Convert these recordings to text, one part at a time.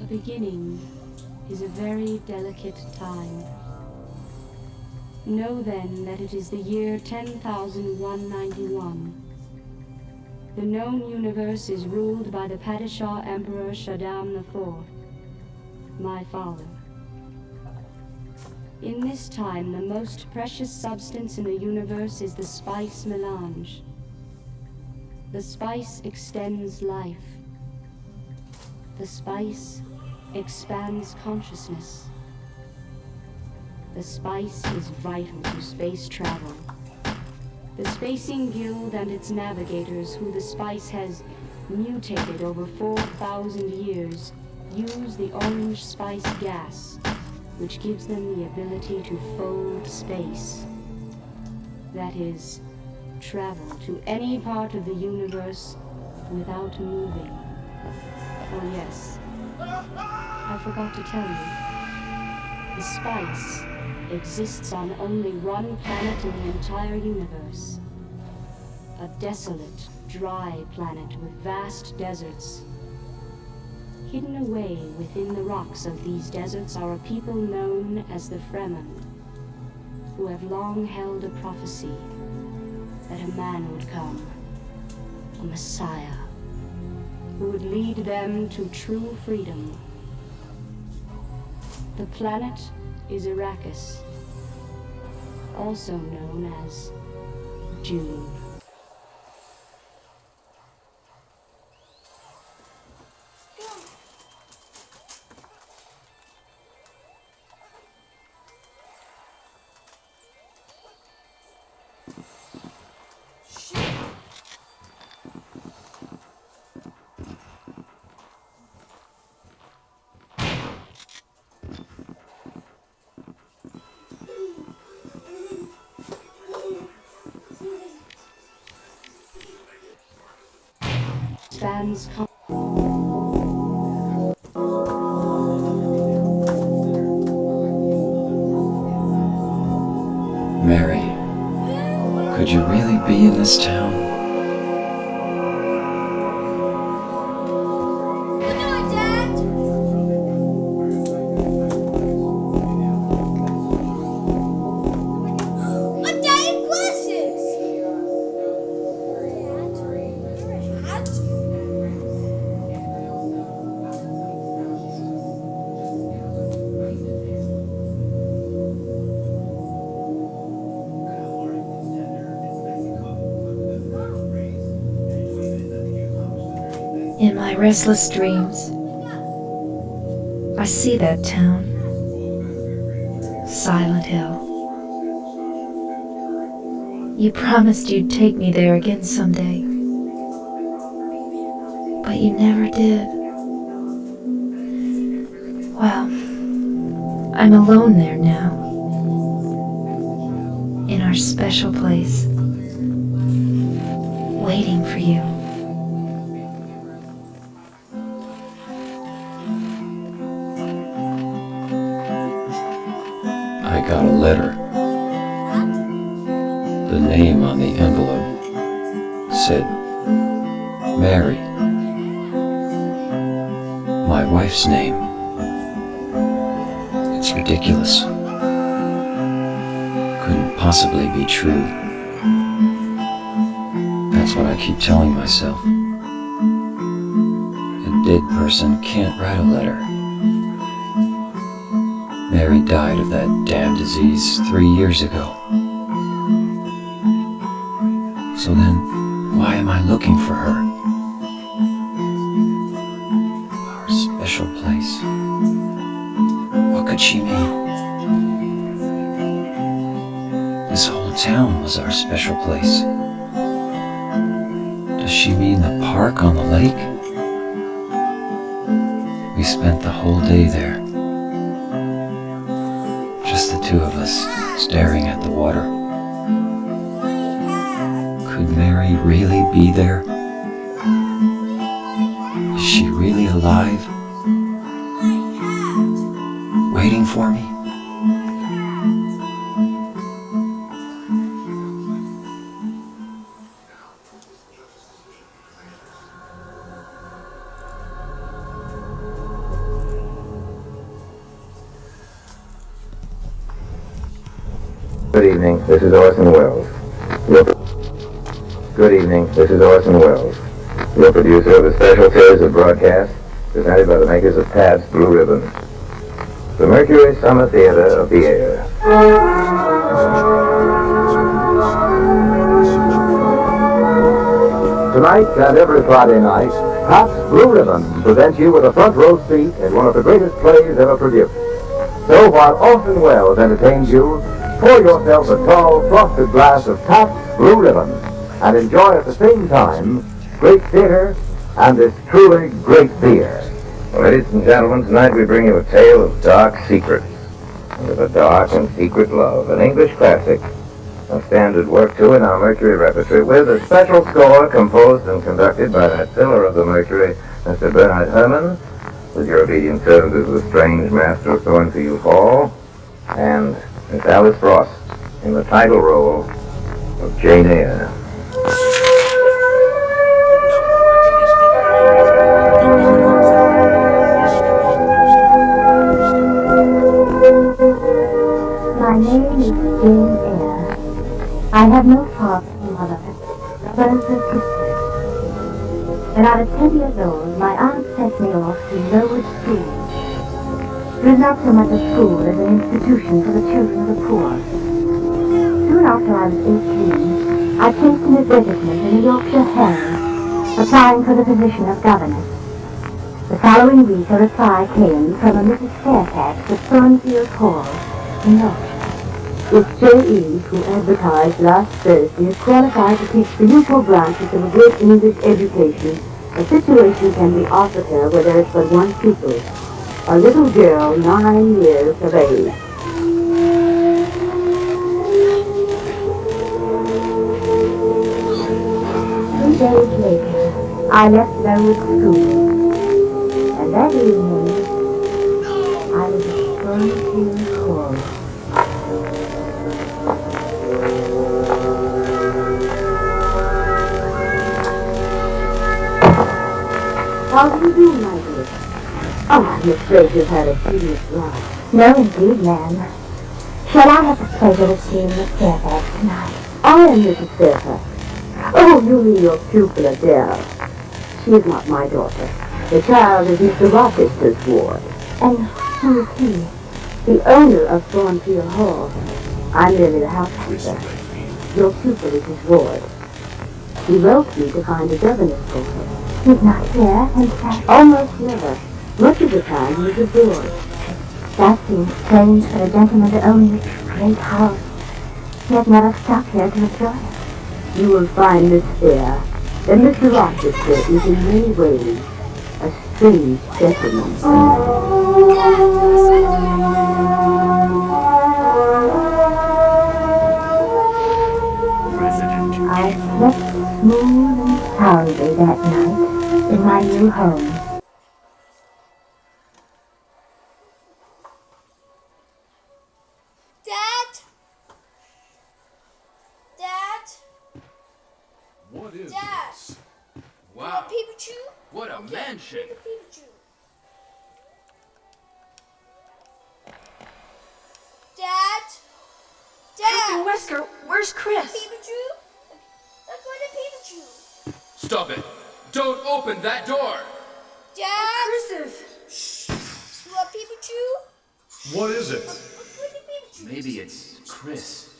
A beginning is a very delicate time. Know then that it is the year 10,191. The known universe is ruled by the Padishah Emperor Shaddam IV, my father. In this time, the most precious substance in the universe is the spice melange. The spice extends life. The spice expands consciousness. The spice is vital to space travel. The Spacing Guild and its navigators, who the spice has mutated over 4,000 years, use the orange spice gas, which gives them the ability to fold space. That is, travel to any part of the universe without moving. Oh yes, I forgot to tell you. The spice exists on only one planet in the entire universe. A desolate, dry planet with vast deserts. Hidden away within the rocks of these deserts are a people known as the Fremen, who have long held a prophecy that a man would come, a Messiah, who would lead them to true freedom. The planet is Arrakis, also known as June. Fans come. Mary, could you really be in this town? What doing, Dad? My daddy glasses! Hat? In my restless dreams, I see that town, Silent Hill. You promised you'd take me there again someday, but you never did. Well, I'm alone there now, in our special place, waiting for you. I got a letter. The name on the envelope said, Mary. My wife's name. It's ridiculous. Couldn't possibly be true. That's what I keep telling myself. A dead person can't write a letter. Mary died of that damn disease 3 years ago. So then, why am I looking for her? Our special place. What could she mean? This whole town was our special place. Does she mean the park on the lake? We spent the whole day there. Just the two of us, staring at the water. Could Mary really be there? Is she really alive? Waiting for me? Good evening, this is Orson Welles. Good evening, this is Orson Welles, your producer of a special series of broadcasts presented by the makers of Pabst Blue Ribbon. The Mercury Summer Theater of the Air. Tonight and every Friday night, Pabst Blue Ribbon presents you with a front row seat in one of the greatest plays ever produced. So while Orson Welles entertains you, pour yourself a tall, frosted glass of Pabst Blue Ribbon and enjoy at the same time great theater and this truly great beer. Ladies and gentlemen, tonight we bring you a tale of dark secrets and of a dark and secret love, an English classic, a standard work too in our Mercury repertory, with a special score composed and conducted by that pillar of the Mercury, Mr. Bernard Herrmann, with your obedient servant as the strange master of Thornfield Hall, and Miss Alice Frost in the title role of Jane Eyre. My name is Jane Eyre. I have no father or mother, brothers or sisters. When I was 10 years old, my aunt sent me off to Lowood School. It was not so much a school as an institution for the children of the poor. Soon after I was 18, I placed an advertisement in the Yorkshire Herald, applying for the position of governess. The following week a reply came from a Mrs. Fairfax at Thornfield Hall in Yorkshire. It's J.E., who advertised last Thursday, is qualified to teach the usual branches of a good English education. A situation can be offered her where there is but one pupil, a little girl 9 years of age. 3 days later, I left Lowood School, and that evening, I was at Thornfield Hall. How do you do, my dear? Oh, I'm afraid you've had a hideous life. No, indeed, ma'am. Shall I have the pleasure of seeing Miss Fairfax tonight? I am Mrs. Fairfax. Oh, you mean your pupil, Adele. She is not my daughter. The child is Mr. Rochester's ward. And who is he? The owner of Thornfield Hall. I'm merely the housekeeper. Your pupil is his ward. He wrote me to find a governess for her. did not hear and sat almost never. Much of the time he was abroad. That seems strange for a gentleman to own this great house, yet never stop here to enjoy it. You will find, Miss Fair, that Mr. Rochester is in many ways a strange gentleman. I slept smooth and soundly that night in my new home. Dad? Dad? What is Dad. this? You want Wow, Pikachu? what a mansion! Pikachu. Dad? Dad? Wesker, where's Chris? Pikachu? Let's go to Pikachu. Stop it! Don't open that door! Dad? Chris is... You want Pikachu? What is it? Let's go to Pikachu. Maybe it's Chris.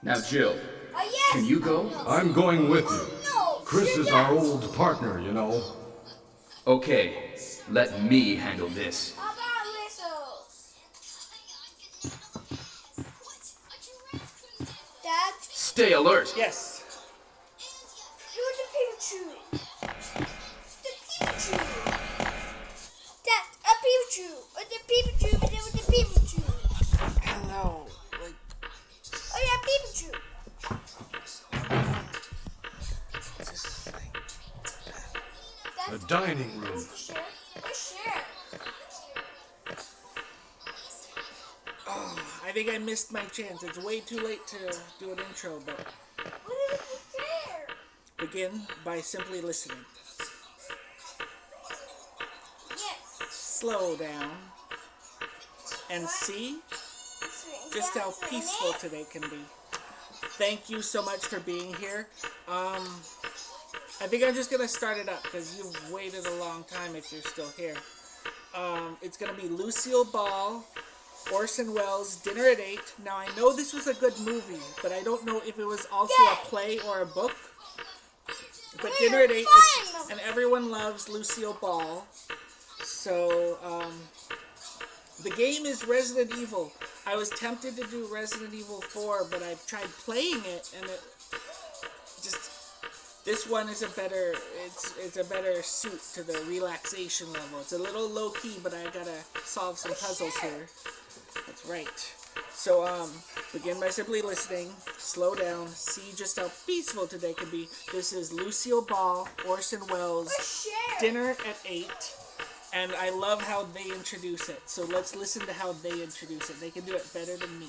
Now, Jill, Oh, yes. can you go? I'm going with you. No. Chris you're is our not. old partner, you know. Okay, let me handle this. How about Lizzo? Dad? Stay alert! Yes. You're the Pikachu. The Pikachu. Dad, a Pikachu. With the Pikachu, but then with the Pikachu. Hello. Like, Oh, yeah, Pikachu. just like, The Dad, dining room. share. Share. oh, I think I missed my chance. It's way too late to do an intro, but What is it share? begin by simply listening. Yes. Slow down and see just how peaceful today can be. Thank you so much for being here. I think I'm just gonna start it up because you've waited a long time if you're still here. It's gonna be Lucille Ball, Orson Welles, Dinner at 8. Now I know this was a good movie, but I don't know if it was also a play or a book. But Dinner at 8, and everyone loves Lucille Ball. So, the game is Resident Evil. I was tempted to do Resident Evil 4, but I've tried playing it, and it just... This one is a better, it's a better suit to the relaxation level. It's a little low-key, but I gotta solve some puzzles here. That's right. So, begin by simply listening, slow down, see just how peaceful today can be. This is Lucille Ball, Orson Welles, Dinner at 8. And I love how they introduce it. So let's listen to how they introduce it. They can do it better than me.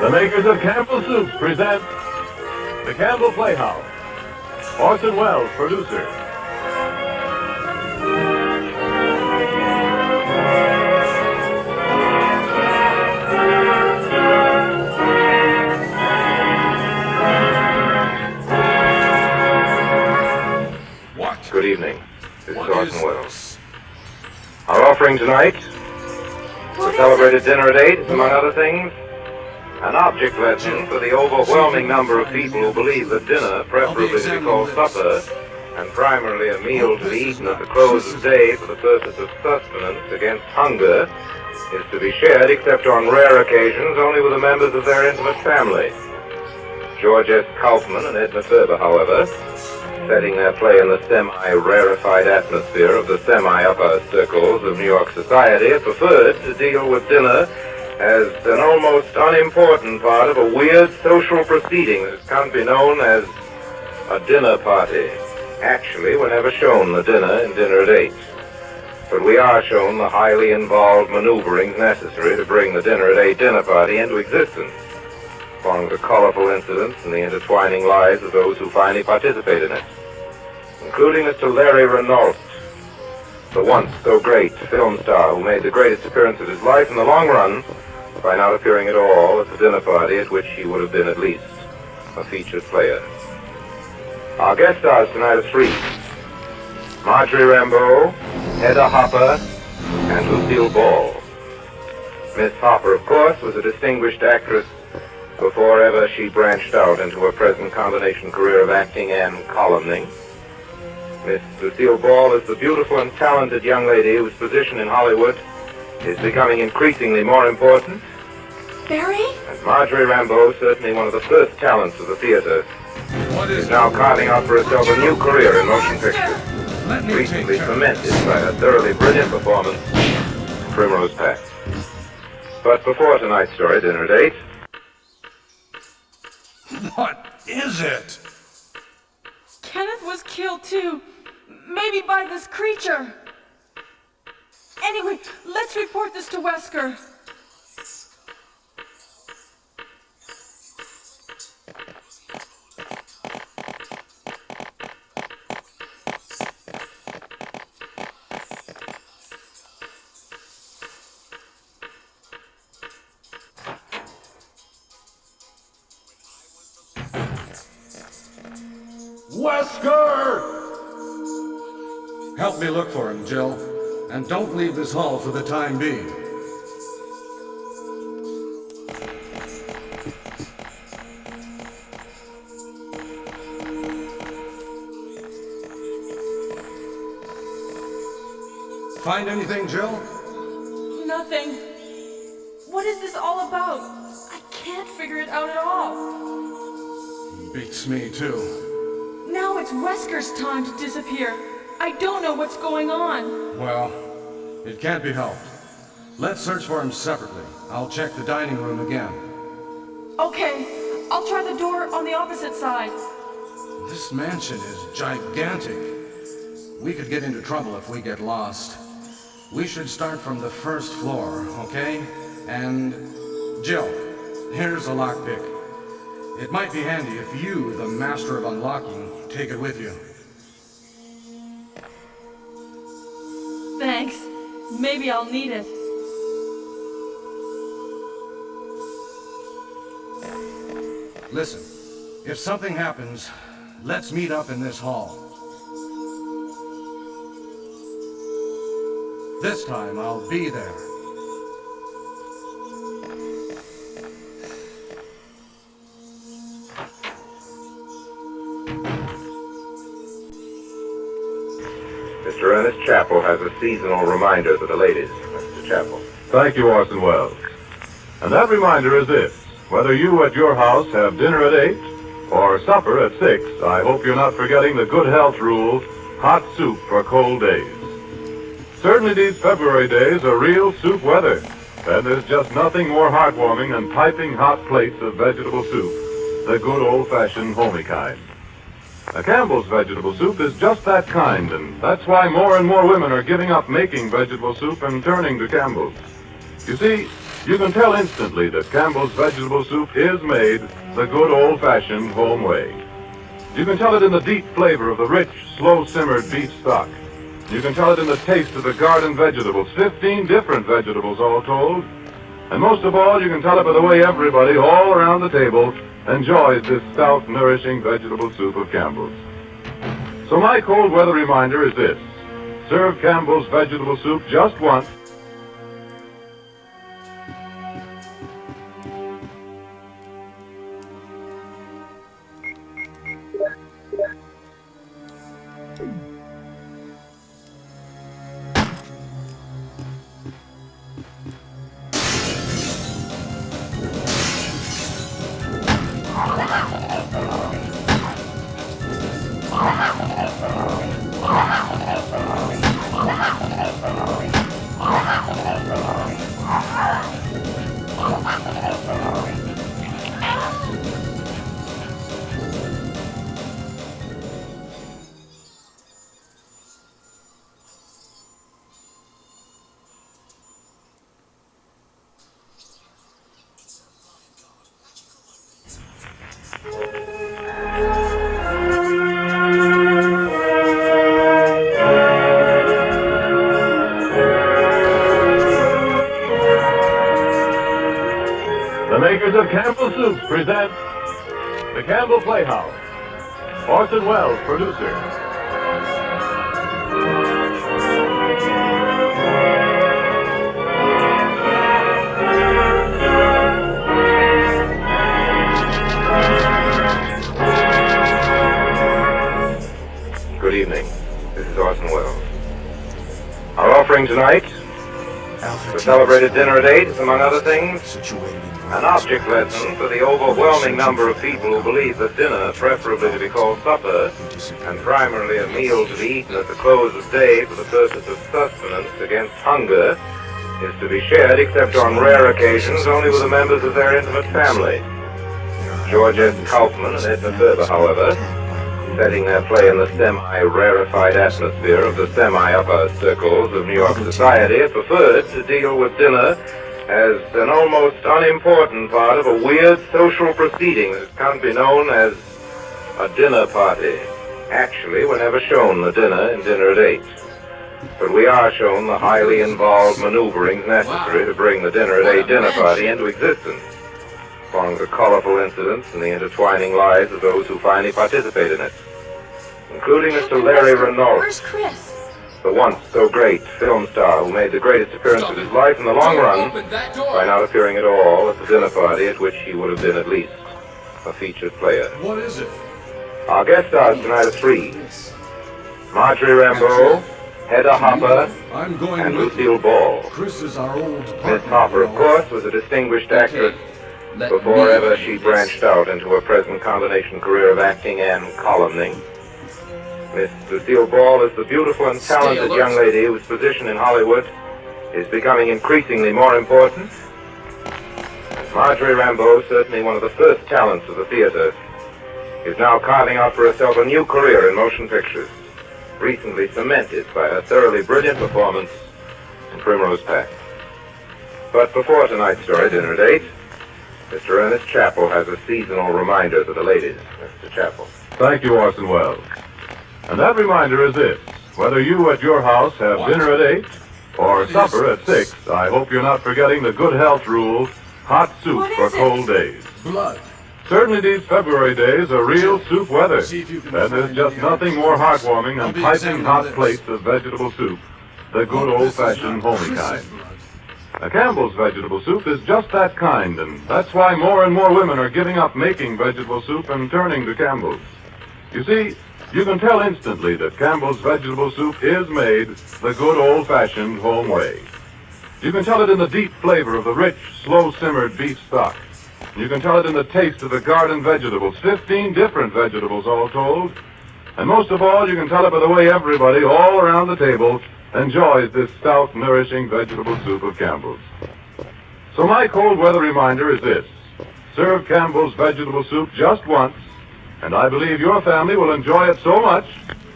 The makers of Campbell Soup present The Campbell Playhouse. Orson Welles, producer. What? Good evening. This is What Orson is Welles. this? Our offering tonight, the celebrated Dinner at 8, among other things, an object lesson for the overwhelming number of people who believe that dinner, preferably to be called supper, and primarily a meal to be eaten at the close of day for the purpose of sustenance against hunger, is to be shared, except on rare occasions, only with the members of their intimate family. George S. Kaufman and Edna Ferber, however, setting their play in the semi-rarefied atmosphere of the semi-upper circles of New York society, have preferred to deal with dinner as an almost unimportant part of a weird social proceeding that's come to be known as a dinner party. Actually, we're never shown the dinner in Dinner at 8. But we are shown the highly involved maneuverings necessary to bring the Dinner at 8 dinner party into existence, along with the colorful incidents and the intertwining lives of those who finally participate in it, including Mr. Larry Renault, the once so great film star who made the greatest appearance of his life in the long run by not appearing at all at the dinner party at which he would have been at least a featured player. Our guest stars tonight are three: Marjorie Rambeau, Hedda Hopper, and Lucille Ball. Miss Hopper, of course, was a distinguished actress before ever she branched out into her present combination career of acting and columning. Miss Lucille Ball is the beautiful and talented young lady whose position in Hollywood is becoming increasingly more important. Barry? And Marjorie Rambeau, certainly one of the first talents of the theater, is now carving out for herself a new career in motion pictures, recently cemented by her thoroughly brilliant performance in Primrose Path. But before tonight's story, dinner at 8. What is it? Kenneth was killed too. Maybe by this creature. Anyway, let's report this to Wesker. Wesker! Help me look for him, Jill. And don't leave this hall for the time being. Find anything, Jill? Nothing. What is this all about? I can't figure it out at all. Beats me, too. Now it's Wesker's time to disappear. I don't know what's going on. Well, it can't be helped. Let's search for him separately. I'll check the dining room again. Okay, I'll try the door on the opposite side. This mansion is gigantic. We could get into trouble if we get lost. We should start from the first floor, okay? And Jill, here's a lockpick. It might be handy if you, the master of unlocking, take it with you. Thanks. Maybe I'll need it. Listen, if something happens, let's meet up in this hall. This time I'll be there. Mr. Ernest Chappell has a seasonal reminder for the ladies. Mr. Chappell. Thank you, Orson Welles. And that reminder is this: whether you at your house have dinner at 8 or supper at 6, I hope you're not forgetting the good health rule: hot soup for cold days. Certainly these February days are real soup weather, and there's just nothing more heartwarming than piping hot plates of vegetable soup, the good old-fashioned homey kind. Now, Campbell's vegetable soup is just that kind, and that's why more and more women are giving up making vegetable soup and turning to Campbell's. You see, you can tell instantly that Campbell's vegetable soup is made the good old-fashioned home way. You can tell it in the deep flavor of the rich, slow-simmered beef stock. You can tell it in the taste of the garden vegetables, 15 different vegetables all told. And most of all, you can tell it by the way everybody all around the table enjoys this stout, nourishing vegetable soup of Campbell's. So my cold weather reminder is this: serve Campbell's vegetable soup just once. The makers of Campbell Soup present the Campbell Playhouse. Orson Welles, producer. Good evening. This is Orson Welles. Our offering tonight, the celebrated dinner at 8, among other things, an object lesson for the overwhelming number of people who believe that dinner, preferably to be called supper, and primarily a meal to be eaten at the close of day for the purpose of sustenance against hunger, is to be shared, except on rare occasions, only with the members of their intimate family. George S. Kaufman and Edna Ferber, however, setting their play in the semi-rarefied atmosphere of the semi-upper circles of New York society, have preferred to deal with dinner as an almost unimportant part of a weird social proceeding that can be known as a dinner party. Actually, we're never shown the dinner in Dinner at 8. But we are shown the highly involved maneuverings necessary to bring the Dinner at 8 dinner party into existence, among the colorful incidents and the intertwining lives of those who finally participate in it, including Mr. Larry Renault, Where's Chris? the once so great film star who made the greatest appearance of his life in the long run by not appearing at all at the dinner party at which he would have been at least a featured player. What is it? Our guest stars tonight are 3. Marjorie Rambeau, Hedda Hopper, and Lucille Ball. Chris is our old partner. Miss Hopper, of course, was a distinguished actress before ever she branched out into her present combination career of acting and columning. Miss Lucille Ball is the beautiful and talented young lady whose position in Hollywood is becoming increasingly more important. Marjorie Rambeau, certainly one of the first talents of the theater, is now carving out for herself a new career in motion pictures, recently cemented by her thoroughly brilliant performance in Primrose Path. But before tonight's story, Dinner at 8, Mr. Ernest Chappell has a seasonal reminder to the ladies. Mr. Chappell. Thank you, Orson Welles. And that reminder is this: whether you at your house have dinner at 8 or supper at 6, I hope you're not forgetting the good health rule: hot soup for cold days. Blood. Certainly these February days are real soup weather, and there's just nothing more heartwarming than piping hot plates of vegetable soup, the good old-fashioned homey kind. Now, Campbell's vegetable soup is just that kind, and that's why more and more women are giving up making vegetable soup and turning to Campbell's. You see, you can tell instantly that Campbell's vegetable soup is made the good old-fashioned home way. You can tell it in the deep flavor of the rich, slow-simmered beef stock. You can tell it in the taste of the garden vegetables, 15 different vegetables all told. And most of all, you can tell it by the way everybody all around the table enjoys this stout, nourishing vegetable soup of Campbell's. So my cold weather reminder is this: serve Campbell's vegetable soup just once, and I believe your family will enjoy it so much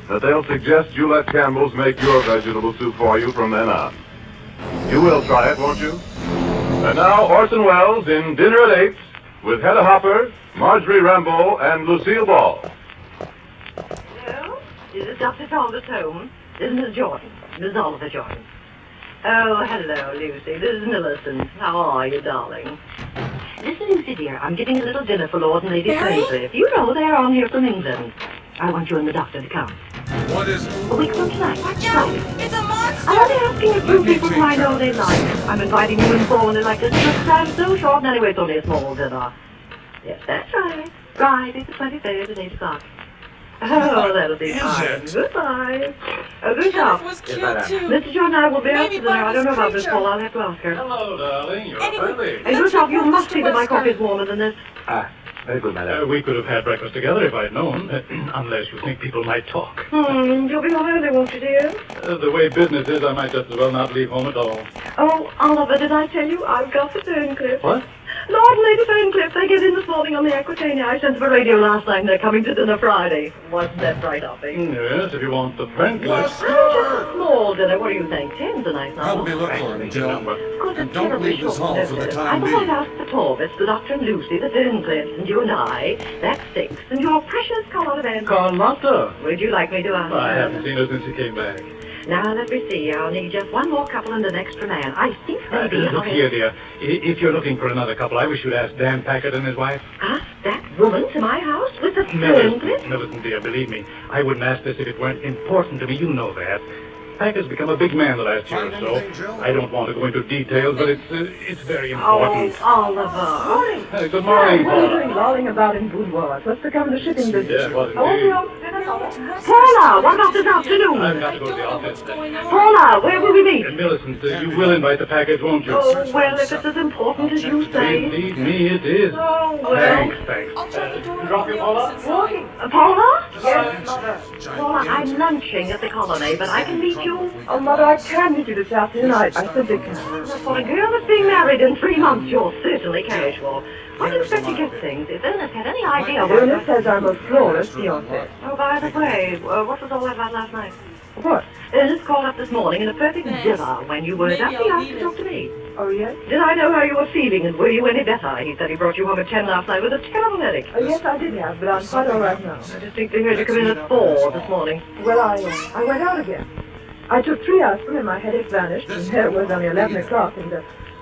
that they'll suggest you let Campbell's make your vegetable soup for you from then on. You will try it, won't you? And now, Orson Welles in Dinner at 8 with Hedda Hopper, Marjorie Rambeau, and Lucille Ball. Hello? Is it Dr. Thomas home? This is Miss Jordan, Miss Oliver Jordan. Oh, hello, Lucy. This is Millicent. How are you, darling? Listen, Lucy, dear, I'm giving a little dinner for Lord and Lady Sainsbury. You know they're on here from England. I want you and the doctor to come. What is it? A week from tonight. Watch out! It's a monster! I'm only asking a few people who I know they like. I'm inviting you and Paul and like this because time's so short, and anyway, it's only a small dinner. Yes, that's right. Friday the 23rd at 8 o'clock. Oh, that'll be fine. Goodbye. Good job. Was cute too. Mr. Jordan and I will be out for dinner. I don't know about this, Paul. I'll have to ask her. Hello, darling. You're friendly. Hey, good job. You must see that my coffee's warmer than this. Very good, madam. We could have had breakfast together if I'd known, unless you think people might talk. You'll be home early, won't you, dear? The way business is, I might just as well not leave home at all. Oh, Oliver, did I tell you I've got the Ferncliff? What? Lord and Lady Ferncliff, they get in this morning on the Aquitania. I sent them a radio last night and they're coming to dinner Friday. Wasn't that right, Hopping? Yes, if you want the Ferncliff. Just a small dinner. What do you think? 10's a nice number. Help me look for him, Jill. And don't leave this hall for the time I being. thought I'd ask the Torbitts, the Doctor and Lucy, the Ferncliffs, and you and I. That's 6. And your precious Carlotta Van. Carlotta? Would you like me to ask I her? haven't seen her since she came back. Now, let me see. I'll need just one more couple and an extra man. I think maybe Look here, dear. If you're looking for another couple, I wish you'd ask Dan Packard and his wife. Ask that woman to my house with the Millicent, dear, believe me. I wouldn't ask this if it weren't important to me. You know that. Packard's become a big man the last year or so. I don't want to go into details, but it's very important. Oh, Oliver. Good morning, What are you Paula. doing lolling about in boudoirs? What's become of the shipping business? Yeah, well, Paula, what about this afternoon? I've got to go to the office. Paula, where will we meet? Millicent, you will invite the Packards, won't you? Oh, well, if it's as important as you say. Believe me, it is. Oh, well. Thanks. Drop you, Paula? Paula? Yes, Mother. Paula, I'm lunching at the Colony, but I can meet you. Oh, Mother, I can meet you this afternoon. I simply can't. For a girl that's being married in 3 months, you're certainly casual. What do you expect to get things? If Ernest had any idea what... Ernest has our most flawless fiancé. Oh, by the way, what was all that about last night? What? Ernest called up this morning in a perfect zilla when you weren't up. He asked to talk to me. Oh, yes? Did I know how you were feeling, and were you any better? He said he brought you home at 10 last night with a terrible headache. Oh, yes, I did have, but I'm quite all right now. I distinctly heard you come in at 4 this morning. Well, I went out again. I took 3 aspirin and my headache vanished, and there it was only 11 o'clock, and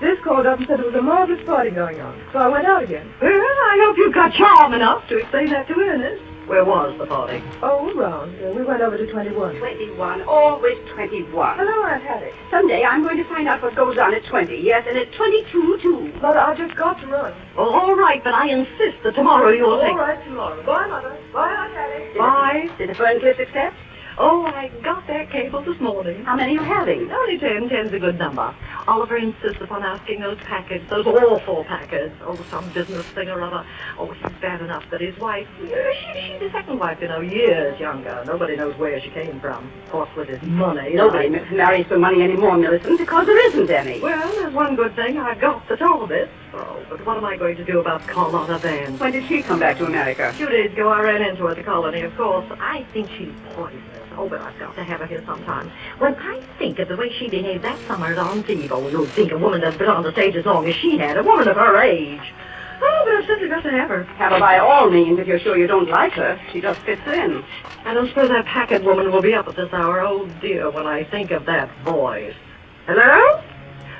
this called up and said there was a marvelous party going on. So I went out again. Well, I hope you've got charm enough to explain that to Ernest. Where was the party? Oh, around. We went over to 21. 21, always 21. Hello, Aunt Hattie. Someday I'm going to find out what goes on at 20, yes, and at 22, too. Mother, I just got to run. Oh, all right, but I insist that tomorrow you'll take... All right, tomorrow. Bye, Mother. Bye, Aunt Hattie. Bye. Did the Fernquist accept? Oh, I got their cable this morning. How many are you having? Only 10. 10's a good number. Oliver insists upon asking those Packards, those awful Packards. Oh, some business thing or other. Oh, he's bad enough that his wife, she's the second wife, you know, years younger. Nobody knows where she came from. Of course, with his money. Nobody marries for money anymore, Millicent, because there isn't any. Well, there's one good thing. I've got the toll bit. Oh, but what am I going to do about Carlotta Van? When did she come back to America? 2 days ago, I ran into her at the Colony, of course. I think she's poisonous. Oh, but I've got to have her here sometime. When I think of the way she behaved that summer at Antibes, you'd think a woman that's been on the stage as long as she had, a woman of her age. Oh, but I've simply got to have her. Have her by all means if you're sure you don't like her. She just fits in. I don't suppose that Packard woman will be up at this hour. Oh, dear, when I think of that voice. Hello?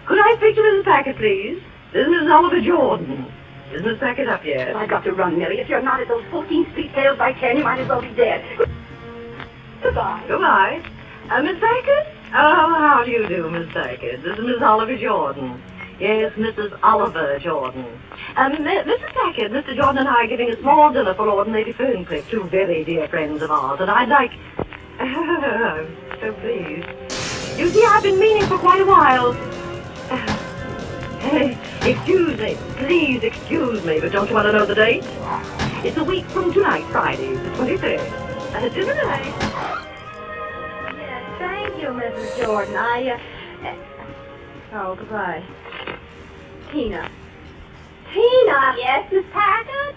Could I speak to Mrs. Packard, please? This is Mrs. Oliver Jordan. Is Miss Packard up yet? I've got to run, Millie. If you're not at those 14th Street sales by 10, you might as well be dead. Goodbye. Goodbye. Miss Packard? Oh, how do you do, Miss Packard? This is Miss Oliver Jordan. Yes, Mrs. Oliver Jordan. Mrs. Packard, Mr. Jordan and I are giving a small dinner for Lord and Lady Ferncliff, 2 very dear friends of ours, and I'd like... I'm so pleased. You see, I've been meaning for quite a while. Excuse me. Please excuse me, but don't you want to know the date? It's a week from tonight, Friday, the 23rd. Dinner night. Yes, thank you, Mrs. Jordan. Oh, goodbye. Tina. Tina! Yes, Miss Packard?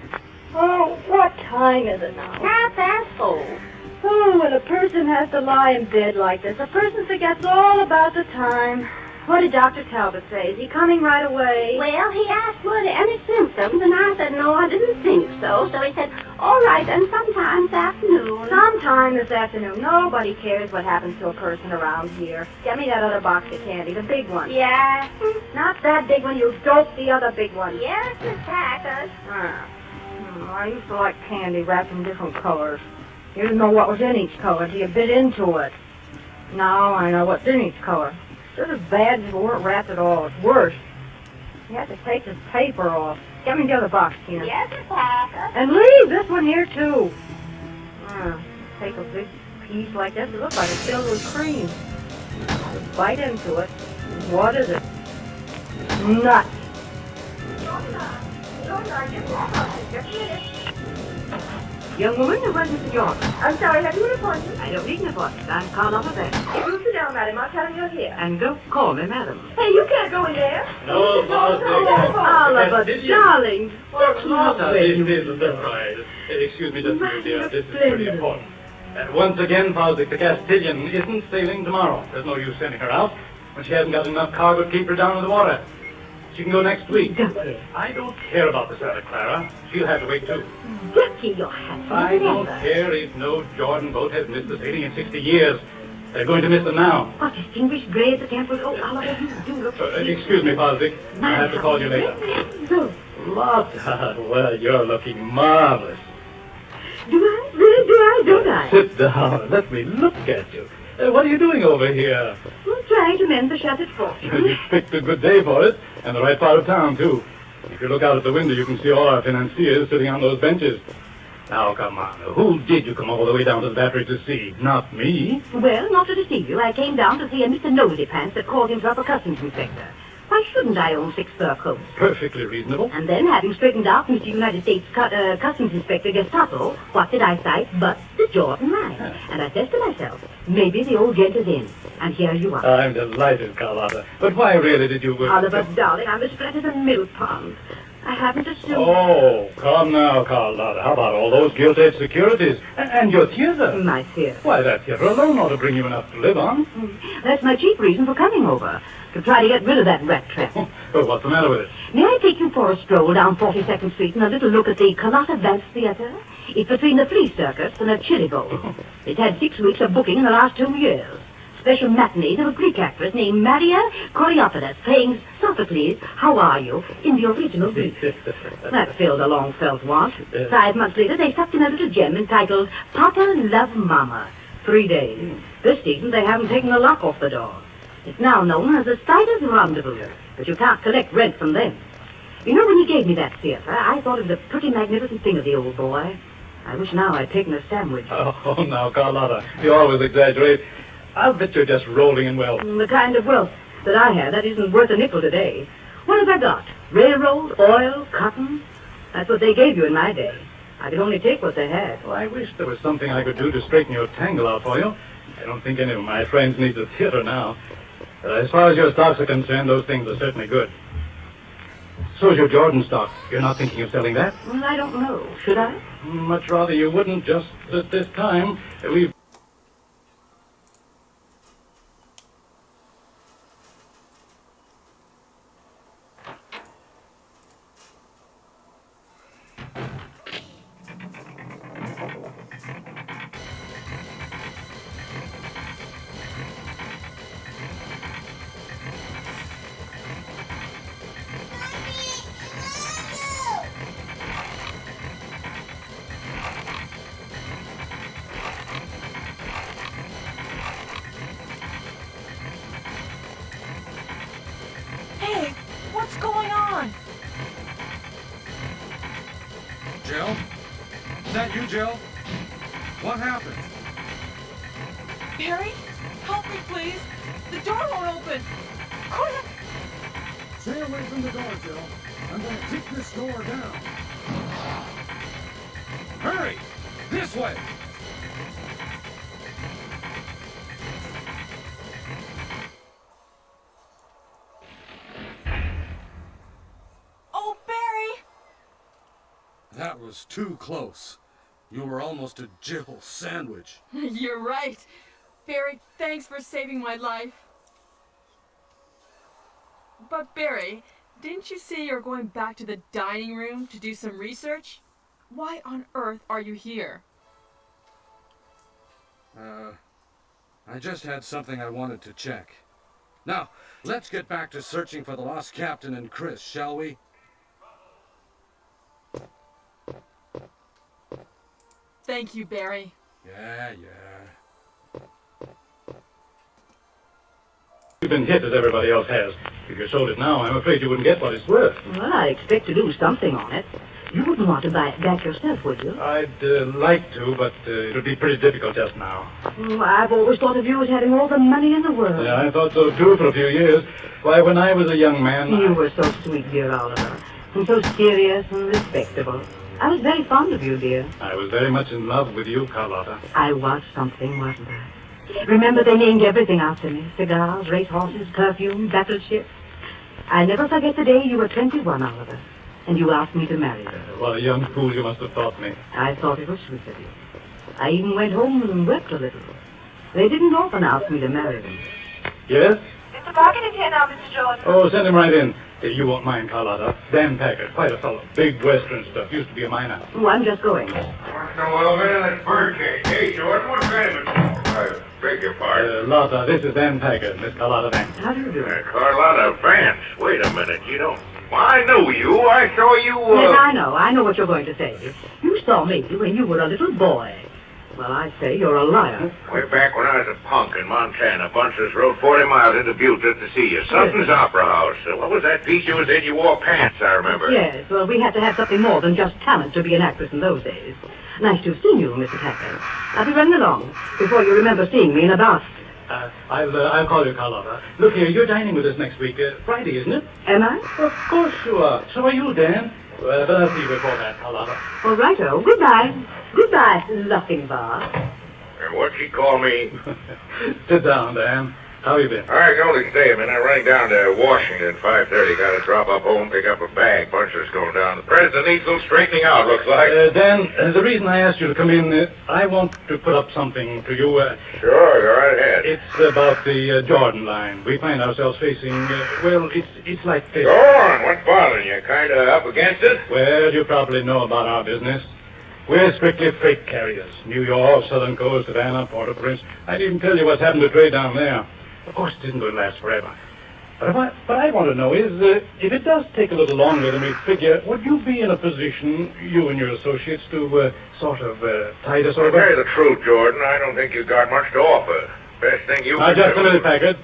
Oh, what time is it now? 4:30. Oh, when a person has to lie in bed like this, a person forgets all about the time. What did Dr. Talbot say? Is he coming right away? Well, he asked were there any symptoms, and I said no, I didn't think so. So he said, all right, then sometime this afternoon. Sometime this afternoon. Nobody cares what happens to a person around here. Get me that other box of candy, the big one. Yeah. Not that big one, you dope, the other big one. Yes, Miss Packard. I used to like candy wrapped in different colors. You didn't know what was in each color till you bit into it. Now I know what's in each color. It's just as bad as if it weren't wrapped at all. It's worse. You have to take this paper off. Get me the other box, Tina. Yes, Miss Packard. And leave this one here, too. Take a big piece like this. It looks like it's filled with cream. Just bite into it. What is it? Nuts. Young woman, where's Mr. Jordan? I'm sorry, have you an appointment? I don't need an appointment. I'm Carlotta Van. If you'll sit down, madam, I'll tell him you're here. And don't call me madam. Hey, you can't go in there. No, Oliver, darling. Carlotta, this is the surprise. Excuse me just a minute, dear. This is pretty important. Once again, Fosdick, the Castilian isn't sailing tomorrow. There's no use sending her out when she hasn't got enough cargo to keep her down in the water. She can go next week. I don't care about the Santa Clara. She'll have to wait, too. Ducky, your hat. I don't care if no Jordan boat has missed the sailing in 60 years. They're going to miss them now. What distinguished grades at Temple? Oh, Oliver, you do look... Excuse me, Father. I'll have to call you later. No. Lotta, well, you're looking marvelous. Do I? Really, do I? Don't I? Sit down. Let me look at you. What are you doing over here? I'm trying to mend the shattered fortune. You picked a good day for it, and the right part of town, too. If you look out at the window, you can see all our financiers sitting on those benches. Now, come on. Who did you come all the way down to the battery to see? Not me. Well, not to deceive you, I came down to see a Mr. Nosy Pants that called himself a customs inspector. Why shouldn't I own 6 fur coats? Perfectly reasonable. And then, having straightened out Mr. United States Customs Inspector Gestapo, what did I cite but the Jordan line? And I said to myself, maybe the old gent is in. And here you are. I'm delighted, Carlotta. But why really did you... Oliver, darling, I'm as flat as a milk pond. I haven't assumed... Oh, come now, Carlotta. How about all those gilt-edged securities? And your theater? My theater? Why, that theater alone ought to bring you enough to live on. That's my chief reason for coming over. To try to get rid of that rat trap. But what's the matter with it? May I take you for a stroll down 42nd Street and a little look at the Carlotta Vance Theater? It's between the Flea Circus and a Chili Bowl. It's had 6 weeks of booking in the last 2 years. Special matinees of a Greek actress named Maria Choreopoulos playing Sophocles, How Are You, in the original Greek. That filled a long-felt want. 5 months later, they sucked in a little gem entitled Papa Love Mama. 3 days. This season, they haven't taken the lock off the door. It's now known as the Spider's Rendezvous, but you can't collect rent from them. You know, when he gave me that theater, I thought it was a pretty magnificent thing of the old boy. I wish now I'd taken a sandwich. Oh, now, Carlotta, you always exaggerate. I'll bet you're just rolling in wealth. The kind of wealth that I have, that isn't worth a nickel today. What have I got? Railroad, oil, cotton? That's what they gave you in my day. I could only take what they had. Well, I wish there was something I could do to straighten your tangle out for you. I don't think any of my friends need the theater now. But as far as your stocks are concerned, those things are certainly good. So's your Jordan stock. You're not thinking of selling that? Well, I don't know. Should I? Much rather you wouldn't, just at this time. We've... Hey, what's going on? Jill? Is that you, Jill? What happened? Barry, help me, please. The door won't open. Quick! Stay away from the door, Jill. I'm going to kick this door down. Hurry! This way! Oh, Barry! That was too close. You were almost a Jill sandwich. You're right. Barry, thanks for saving my life. But Barry, didn't you say you're going back to the dining room to do some research? Why on earth are you here? I just had something I wanted to check. Now, let's get back to searching for the lost captain and Chris, shall we? Thank you, Barry. Yeah. You've been hit as everybody else has. If you sold it now, I'm afraid you wouldn't get what it's worth. Well, I expect to do something on it. You wouldn't want to buy it back yourself, would you? I'd like to, but it would be pretty difficult just now. Oh, I've always thought of you as having all the money in the world. Yeah, I thought so too for a few years. Why, when I was a young man... You were so sweet, dear Oliver. And so serious and respectable. I was very fond of you, dear. I was very much in love with you, Carlotta. I was something, wasn't I? Remember, they named everything after me. Cigars, racehorses, perfume, battleships. I never forget the day you were 21, Oliver, and you asked me to marry you. What a young fool you must have thought me. I thought it was sweet of you. I even went home and wept a little. They didn't often ask me to marry them. Yes? Mr. Parkin is here now, Mr. Jordan. Oh, send him right in. You won't mind, Carlotta. Dan Packard, quite a fellow. Big Western stuff. Used to be a miner. Oh, I'm just going. Well, man, that's birdcage. Hey, Jordan, what kind of it? Beg your pardon. Lotta, this is Dan Packard, Miss Carlotta Vance. How do you do? Carlotta Vance. Wait a minute. You don't... I knew you. I saw you, Yes, I know. I know what you're going to say. You saw me when you were a little boy. Well, I say you're a liar. Way back when I was a punk in Montana, Bunches rode 40 miles into Butte just to see you. Something's Opera House. What was that piece you was in? You wore pants, I remember. Yes, well, we had to have something more than just talent to be an actress in those days. Nice to have seen you, Mr. Packard. I'll be running along before you remember seeing me in a bath. I'll call you, Carlotta. Look here, you're dining with us next week. Friday, isn't it? Am I? Of course you are. So are you, Dan. Well, but I'll see you before that, Carlotta. All righto. Goodbye. Goodbye, Luckenbach. And what'd she call me? Sit down, Dan. How you been? I can only stay a minute. I'm running down to Washington, 5:30. Got to drop up home, pick up a bag. Buncher's going down. The president needs a little straightening out, looks like. Dan, the reason I asked you to come in, I want to put up something to you. Sure, go right ahead. It's about the Jordan line. We find ourselves facing, well, it's like this. Go on. What's bothering you? Kind of up against it? Well, you probably know about our business. We're strictly freight carriers. New York, Southern Coast, Savannah, Port-au-Prince. I didn't even tell you what's happened to trade down there. Of course, it isn't going to last forever. But what I want to know is, if it does take a little longer than we figure, would you be in a position, you and your associates, to sort of tide us over? To tell you the truth, Jordan, I don't think you've got much to offer. Best thing you Now, can just do... a minute, Packard.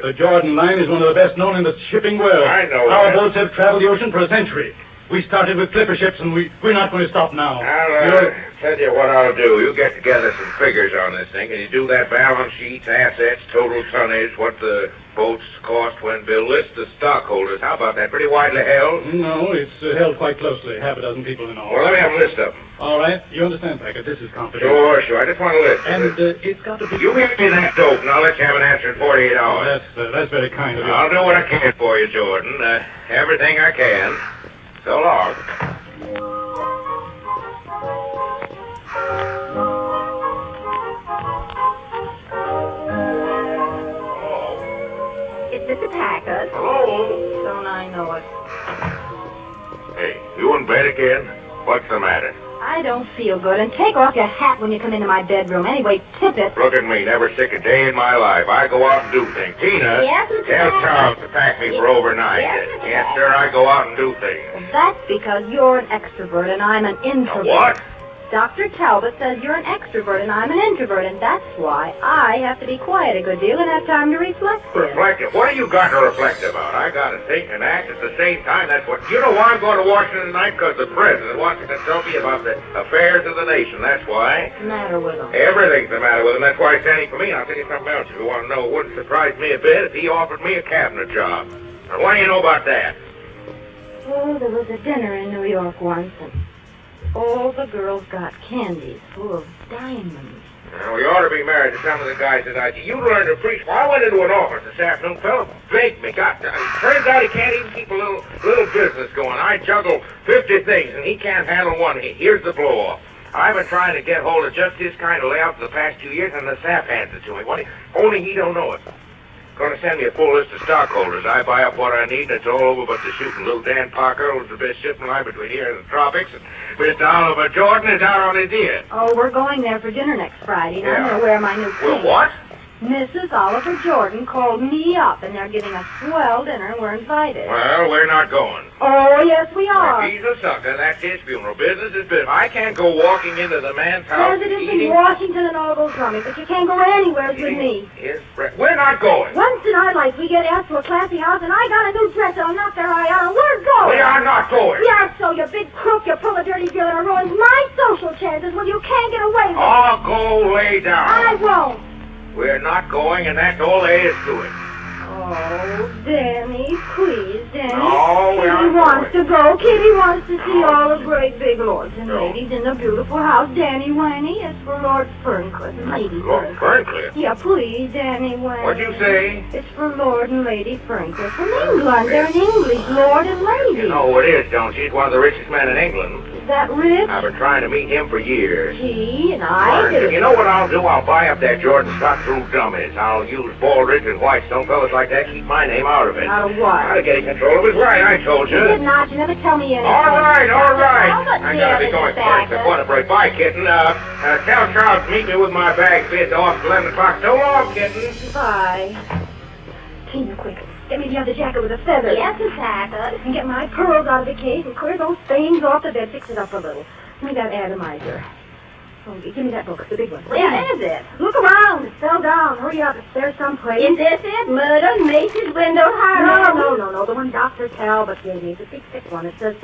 The Jordan line is one of the best known in the shipping world. I know Our that. boats have traveled the ocean for a century. We started with clipper ships, and we're not going to stop now. I'll tell you what I'll do. You get together some figures on this thing, and you do that balance sheets, assets, total tonnage, what the boats cost when built, list the stockholders. How about that? Pretty widely held? No, it's held quite closely. Half a dozen people in all. Well, let me have a list of them. All right. You understand, Packard. This is confidential. Sure. I just want a list. And it's got to be... You give me that dope, and I'll let you have an answer in 48 hours. That's very kind of you. I'll do what I can for you, Jordan. Everything I can. So long. It's Mr. Packard. Hello? Don't I know it? Hey, you in bed again? What's the matter? I don't feel good, and take off your hat when you come into my bedroom. Anyway, tip it. Look at me, never sick a day in my life. I go out and do things. Tina, Yes, Mr. tell Packard. Charles to pack me for overnight. Yes, sir, I go out and do things. That's because you're an extrovert and I'm an introvert. What? Dr. Talbot says you're an extrovert and I'm an introvert, and that's why I have to be quiet a good deal and have time to reflect here. Reflective? What have you got to reflect about? I got to think and act at the same time. That's what... You know why I'm going to Washington tonight? Because the president wants to consult me about the affairs of the nation. That's why. What's the matter with him? Everything's the matter with him. That's why he's standing for me. I'll tell you something else if you want to know. It wouldn't surprise me a bit if he offered me a cabinet job. Now, what do you know about that? Oh, there was a dinner in New York once, and all the girls got candies full of diamonds. Well, we ought to be married to some of the guys that you learn to preach. Well, I went into an office this afternoon. Fellow begged me. Turns out he can't even keep a little business going. I juggle 50 things, and he can't handle one. Here's the blow-off. I've been trying to get hold of just this kind of layout for the past 2 years, and the sap hands it to me. Only he don't know it. Going to send me a full list of stockholders. I buy up what I need, and it's all over but the shooting Lou. Dan Parker, who's the best shipping line between here and the tropics, and Mr. Oliver Jordan is out on his ear. Oh, we're going there for dinner next Friday, and I'm going to wear my new Well, pink. what? Mrs. Oliver Jordan called me up, and they're giving a swell dinner, and we're invited. Well, we're not going. Oh, yes, we are. If he's a sucker, that's his funeral. Business is business. I can't go walking into the man's house Presidents eating... in Washington and all those rummies, but you can't go anywhere with me. We're not going. Once in our life, we get asked to a classy house, and I got a new dress that'll knock their eye out, and we're going. We are not going. Yeah, so, you big crook, you pull a dirty deal, and it ruins my social chances. Well, you can't get away with it. Oh, go lay down. I won't. We're not going, and that's all there is to it. Oh, Danny, please, Danny. No, we Kitty aren't wants to go. Kitty wants to see all the great big lords and No. ladies in the beautiful house. Danny Winey, it's for Lord Ferncliff and Lady Lord Ferncliff? Yeah, please, Danny Winey. What'd you say? It's for Lord and Lady Ferncliff from England. They're an English Lord and Lady. You know who it is, don't you? He's one of the richest men in England. Is that rich? I've been trying to meet him for years. He and I did. You know what I'll do? I'll buy up that Jordan stock through dummies. I'll use Baldridge and Whitestone, fellas like that, to keep my name out of it. Out of what? Out of getting control of his right, I told you. You did not. You never tell me anything. All right. But I gotta be going first. I want to break. Bye, kitten. Tell Charles to meet me with my bag bid off at 11 o'clock. So long, kitten. Bye. Tina, quick. Get me the other jacket with a feather. Yes, Miss Haggard. And get my pearls out of the case and clear those stains off the bed. Fix it up a little. Give me that atomizer. Oh, give me that book, the big one. Where is it? Look around. It fell down. Hurry up. It's there someplace. Is this it? Murder, Macy's window, Harlem? No. The one Dr. Talbot gave me. It's a big, thick one. It says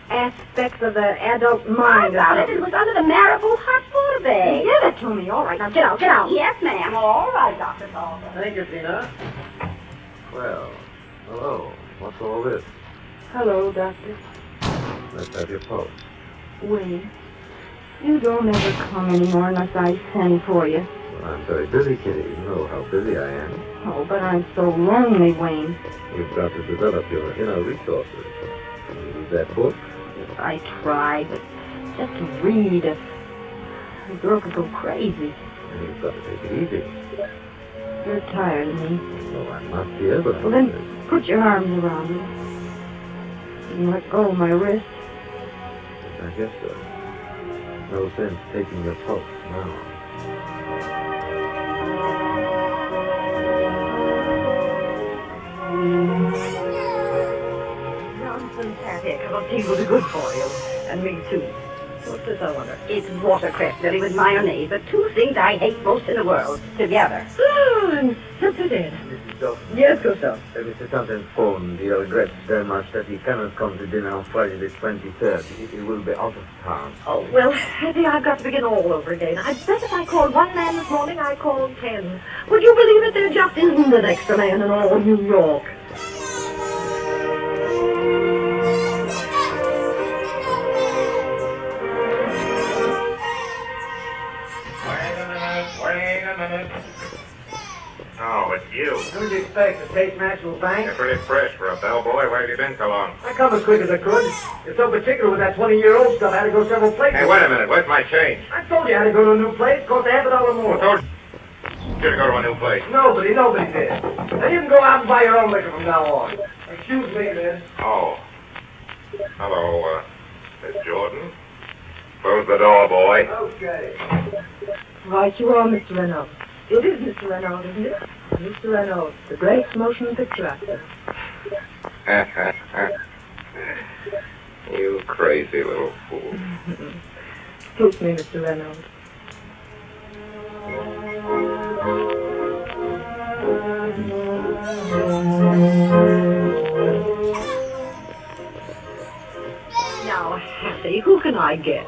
aspects of the adult mind. I found it. It was under the Marigold hospital bag. Give it to me. All right. Now, get out. Yes, ma'am. All right, Dr. Talbot. Thank you, Tina. Well, hello. What's all this? Hello, Doctor. Let's have your pulse. Wayne, you don't ever come anymore unless I send for you. Well, I'm very busy, Kitty. You know how busy I am. Oh, but I'm so lonely, Wayne. You've got to develop your inner resources. Can you read that book? I try, but just to read, the girl could go crazy. You've got to take it easy. You're tired of me. No, I'm not here, but Well, then put your arms around me. And let go of my wrist. I guess so. No sense taking your pulse now. Nonsense, Hattie. A cup of tea would be good for you. And me, too. What's this, I wonder? It's watercress jelly with mayonnaise, the two things I hate most in the world, together. Oh, I'm simply dead. Mrs. Dawson. Yes, Gustav. Mr. Townsend phoned. He regrets very much that he cannot come to dinner on Friday the 23rd. He will be out of town. Oh, well, Hattie, I've got to begin all over again. I bet if I called one man this morning, I called 10. Would you believe it? There just isn't an extra man in all New York. Wait a minute. Oh, it's you. Who'd you expect? The State National Bank? You're pretty fresh for a bellboy. Where have you been so long? I come as quick as I could. You're so particular with that 20-year-old stuff, I had to go several places. Hey, wait a minute. Where's my change? I told you I had to go to a new place. Cost $50 more. Who told you to go to a new place? Nobody did. And you can go out and buy your own liquor from now on. Excuse me, miss. Oh. Hello, Miss Jordan. Close the door, boy. Okay. Right you are, Mr. Reynolds. It is Mr. Reynolds, isn't it? Mr. Reynolds, the great motion picture actor. You crazy little fool. Excuse me, Mr. Reynolds. Now, Hattie, who can I get?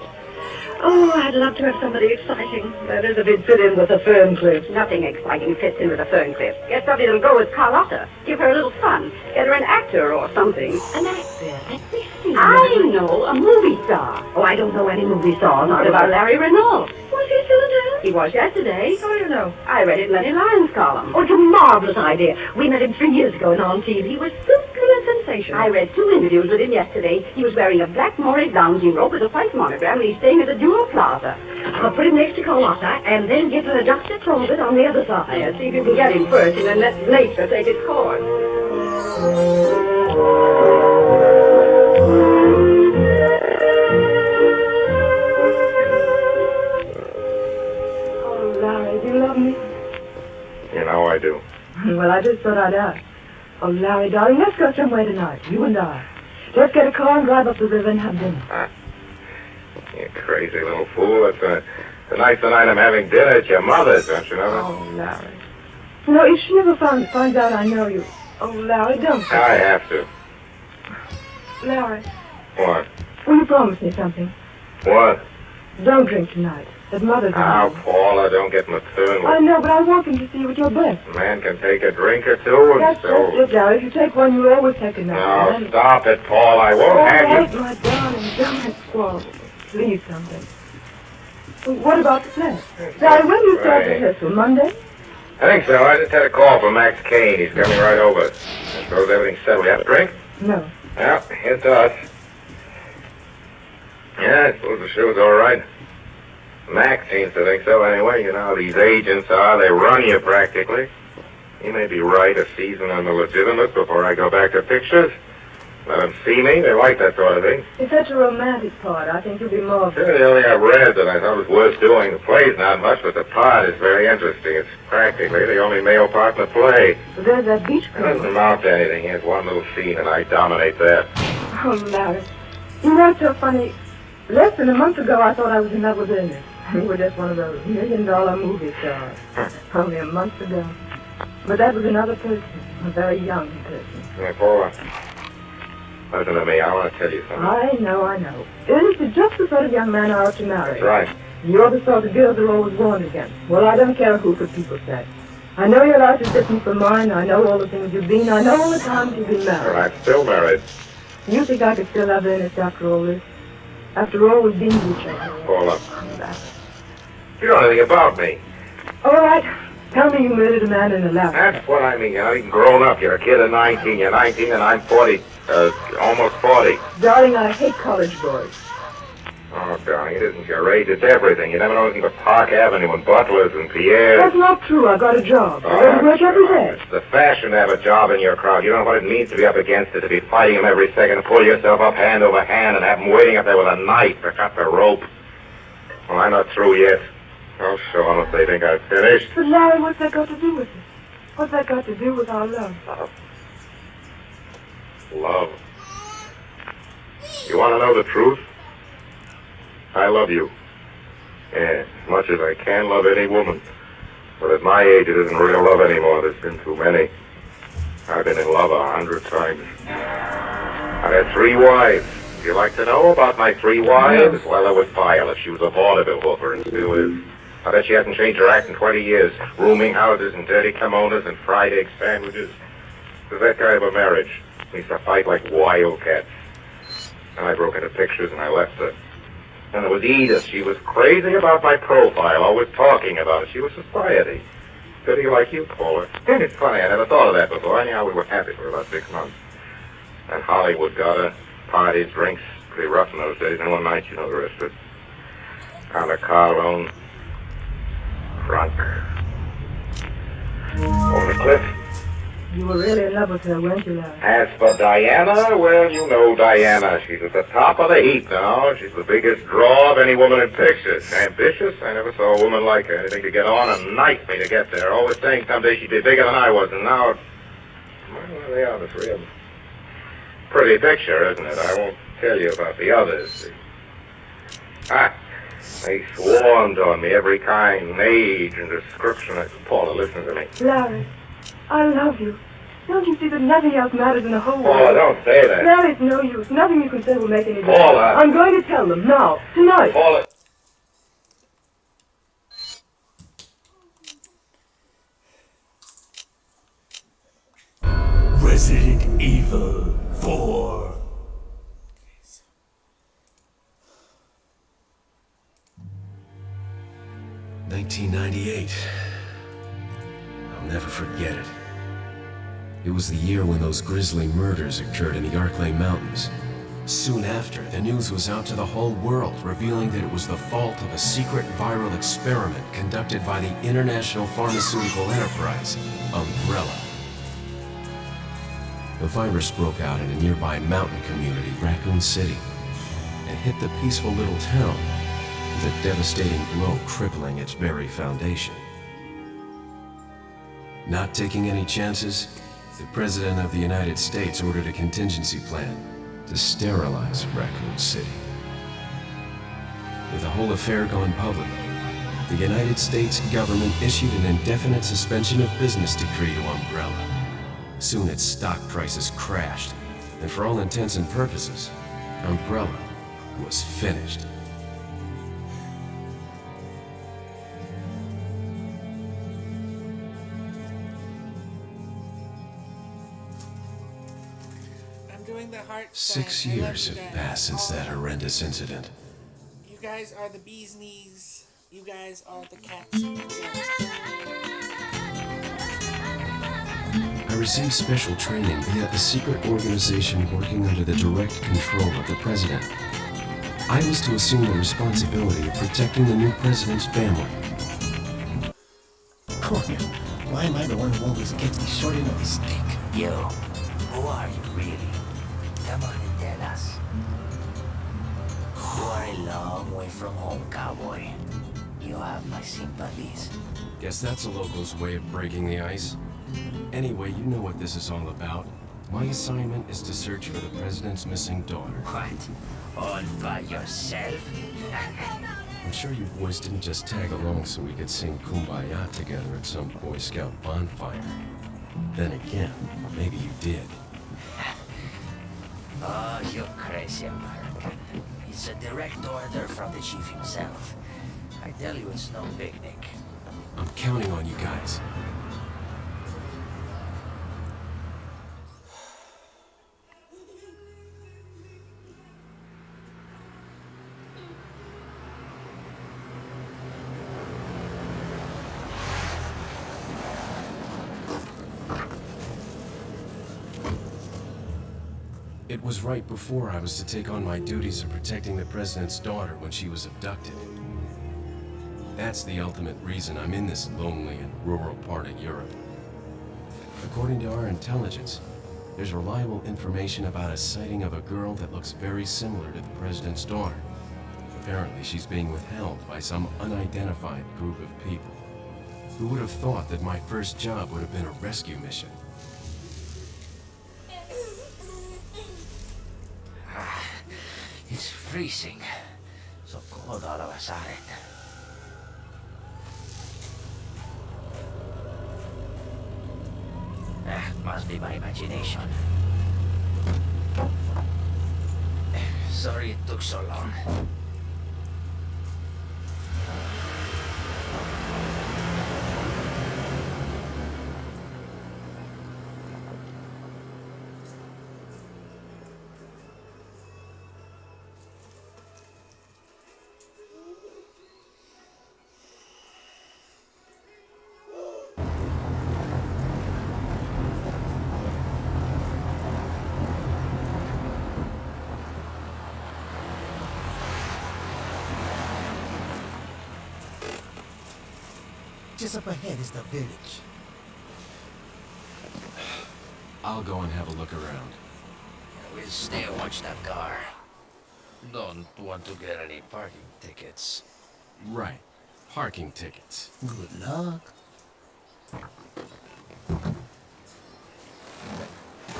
Oh, I'd love to have somebody exciting. That is, if it'd fit in with the Ferncliff. Nothing exciting fits in with a Ferncliff. Get somebody that'll go with Carlotta. Give her a little fun. Get her an actor or something. An actor? Let me see. I know, a movie star. Oh, I don't know any movie stars. What about Larry Renault? Was he still in town? He was yesterday. How do you know? I read it in Lenny Lyons' column. Oh, it's a marvelous idea. We met him 3 years ago and on TV. He was simply a sensation. I read 2 interviews with him yesterday. He was wearing a black Morris lounging robe with a white monogram, and he's staying at the Dual Plaza. I'll put him next to Carlotta and then get to Dr. Talbot on the other side. Yeah, see if you can get him first, and then let nature take its course. Oh, Larry, do you love me? You know I do. Well, I just thought I'd ask. Oh, Larry, darling, let's go somewhere tonight, you and I. Let's get a car and drive up the river and have dinner. You crazy little fool. Tonight's the night I'm having dinner at your mother's, don't you know that? Oh, Larry. You know, if she never finds out I know you. Oh, Larry, don't. I have to. Larry, What? will you promise me something? What? Don't drink tonight. At Mother's. Now, Paula, don't get maternal. I know, but I want them to see you at your best. A man can take a drink or two, and That's so... just it, Larry. If you take one, you always take another. No, stop it, Paul. I won't have right, you... my darling, don't squabble. Please, something. Well, what about the play? Larry, when do you start Right. rehearsal? Monday? I think so. I just had a call from Max Kane. He's coming right over. I suppose everything's settled. You have a drink? No. Yeah, here's to us. Yeah, I suppose the show's all right. Max seems to think so anyway. You know how these agents are. They run you practically. He may be right, a season on the legitimate before I go back to pictures. Let them see me. They like that sort of thing. It's such a romantic part. I think you'll be more... Sure, the only thing I've read that I thought was worth doing. The play's not much, but the part is very interesting. It's practically the only male part in the play. But there's that beach It club. doesn't amount to anything. He has one little scene, and I dominate that. Oh, Larry. You know, it's so funny. Less than a month ago, I thought I was in love with Ernest. You were just one of those $1 million movie stars. Only a month ago. But that was another person. A very young person. Hey, Paula. Listen to me. I want to tell you something. I know. Ernest is just the sort of young man I ought to marry. That's right. You're the sort of girl they're always warned against. Well, I don't care who the people say. I know your life is different from mine. I know all the things you've been. I know all the times you've been married. Well, I'm still married. You think I could still love Ernest after all this? After all we've been to each other? Paula. You know anything about me. All right. Tell me you murdered a man in a lab. That's what I mean. You're not even grown up. You're a kid of 19. You're 19 and I'm 40. Almost 40. Darling, I hate college boys. Oh, darling, it isn't your age. It's everything. You never know anything but Park Avenue and Butlers and Pierre. That's not true. I got a job. I go to work every day. It's the fashion to have a job in your crowd. You don't know what it means to be up against it, to be fighting them every second, to pull yourself up hand over hand and have them waiting up there with a knife to cut the rope. Well, I'm not through yet. I'll show them if they think I've finished. But Larry, what's that got to do with it? What's that got to do with our love? Love. You want to know the truth? I love you. Yeah, as much as I can love any woman. But at my age, it isn't real love anymore. There's been too many. I've been in love 100 times. I've had 3 wives. Would you like to know about my 3 wives? Well, there was Violet. She was a vaudeville whooper and still is. I bet she hasn't changed her act in 20 years. Rooming houses and dirty kimonos and fried egg sandwiches. There's that kind of a marriage. We used to fight like wildcats. And I broke into pictures and I left her. And there was Edith. She was crazy about my profile, always talking about it. She was society. Pretty like you, Paula. And it's funny, I never thought of that before. Anyhow, we were happy for about 6 months. And Hollywood got her. Parties, drinks, pretty rough in those days. And one night, you know the rest of it. Found a car loan. Drunk. Over the cliff. You were really in love with her, weren't you, Larry? As for Diana, well, you know Diana. She's at the top of the heap now. She's the biggest draw of any woman in pictures. Ambitious, I never saw a woman like her. Anything to get on and knife me to get there. Always saying someday she'd be bigger than I was, and now... Well, there they are, the 3 of them. Pretty picture, isn't it? I won't tell you about the others. They swarmed on me, every kind, age, and description. Paula, listen to me. Larry, I love you. Don't you see that nothing else matters in the whole world? Paula, don't say that. Larry, it's no use. Nothing you can say will make any difference. Paula. I'm going to tell them now, tonight. Paula. Resident Evil 4. $1998. I'll never forget it. It was the year when those grisly murders occurred in the Arklay Mountains. Soon after, the news was out to the whole world, revealing that it was the fault of a secret viral experiment conducted by the international pharmaceutical enterprise, Umbrella. The virus broke out in a nearby mountain community, Raccoon City, and hit the peaceful little town with a devastating blow crippling its very foundation. Not taking any chances, the President of the United States ordered a contingency plan to sterilize Raccoon City. With the whole affair going public, the United States government issued an indefinite suspension of business decree to Umbrella. Soon its stock prices crashed, and for all intents and purposes, Umbrella was finished. The heart 6 years have passed since that horrendous incident. You guys are the bee's knees. You guys are the cats. I received special training via a secret organization working under the direct control of the president. I was to assume the responsibility of protecting the new president's family. Corgan, Why am I the one who always gets the short end of the stick? You. Who are you, really? Come on and tell us. You are a long way from home, cowboy. You have my sympathies. Guess that's a local's way of breaking the ice. Anyway, you know what this is all about. My assignment is to search for the president's missing daughter. What? All by yourself? I'm sure you boys didn't just tag along so we could sing Kumbaya together at some Boy Scout bonfire. Then again, maybe you did. Oh, you crazy American. It's a direct order from the chief himself. I tell you, it's no picnic. I'm counting on you guys. It was right before I was to take on my duties of protecting the president's daughter when she was abducted. That's the ultimate reason I'm in this lonely and rural part of Europe. According to our intelligence, there's reliable information about a sighting of a girl that looks very similar to the president's daughter. Apparently, she's being withheld by some unidentified group of people. Who would have thought that my first job would have been a rescue mission? It's freezing. So cold all of a sudden. Must be my imagination. Sorry it took so long. Just up ahead is the village. I'll go and have a look around. We'll stay and watch that car. Don't want to get any parking tickets. Right. Parking tickets. Good luck.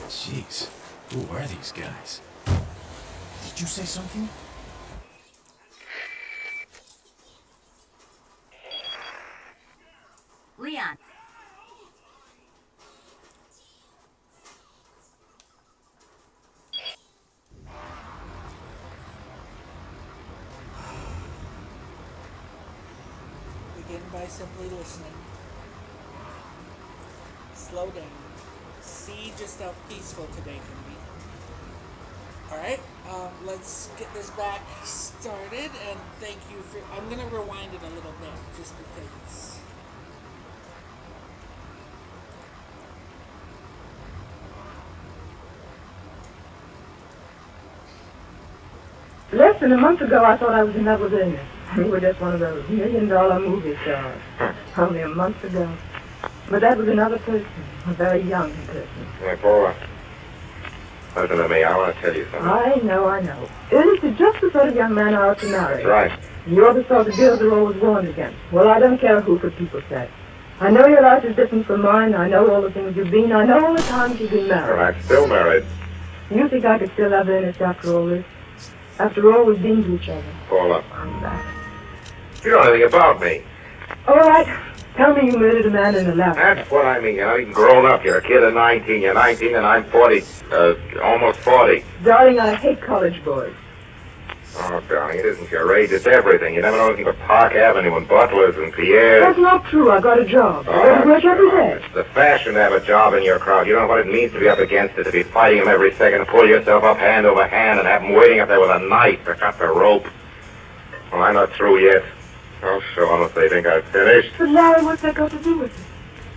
Jeez. Who are these guys? Did you say something? Leon. Begin by simply listening. Slow down. See just how peaceful today can be. Alright, let's get this back started, and thank you for... I'm gonna rewind it a little bit, just because... Less than a month ago, I thought I was in love with Ernest. We were just one of those $1 million movie stars. Only a month ago. But that was another person, a very young person. Hey, Paula. Listen to me, I want to tell you something. I know. Ernest is just the sort of young man I ought to marry. That's right. You're the sort of girls are always warned against. Well, I don't care who people say. I know your life is different from mine. I know all the things you've been. I know all the times you've been married. Well, I'm still married. You think I could still love Ernest after all this? After all we've been to each other? Paula. I'm back. You know anything about me. All right. Tell me you murdered a man in a lab. That's what I mean. You're grown up. You're a kid of 19. You're 19 and I'm 40. Almost 40. Darling, I hate college boys. Oh, darling, it isn't your age. It's everything. You never know anything but Park Avenue and Butlers and Pierre's. That's not true. I got a job. I go to work every day. It's the fashion to have a job in your crowd. You don't know what it means to be up against it, to be fighting them every second, to pull yourself up hand over hand and have them waiting up there with a knife to cut the rope. Well, I'm not through yet. I'll show them if they think I've finished. But Larry, what's that got to do with it?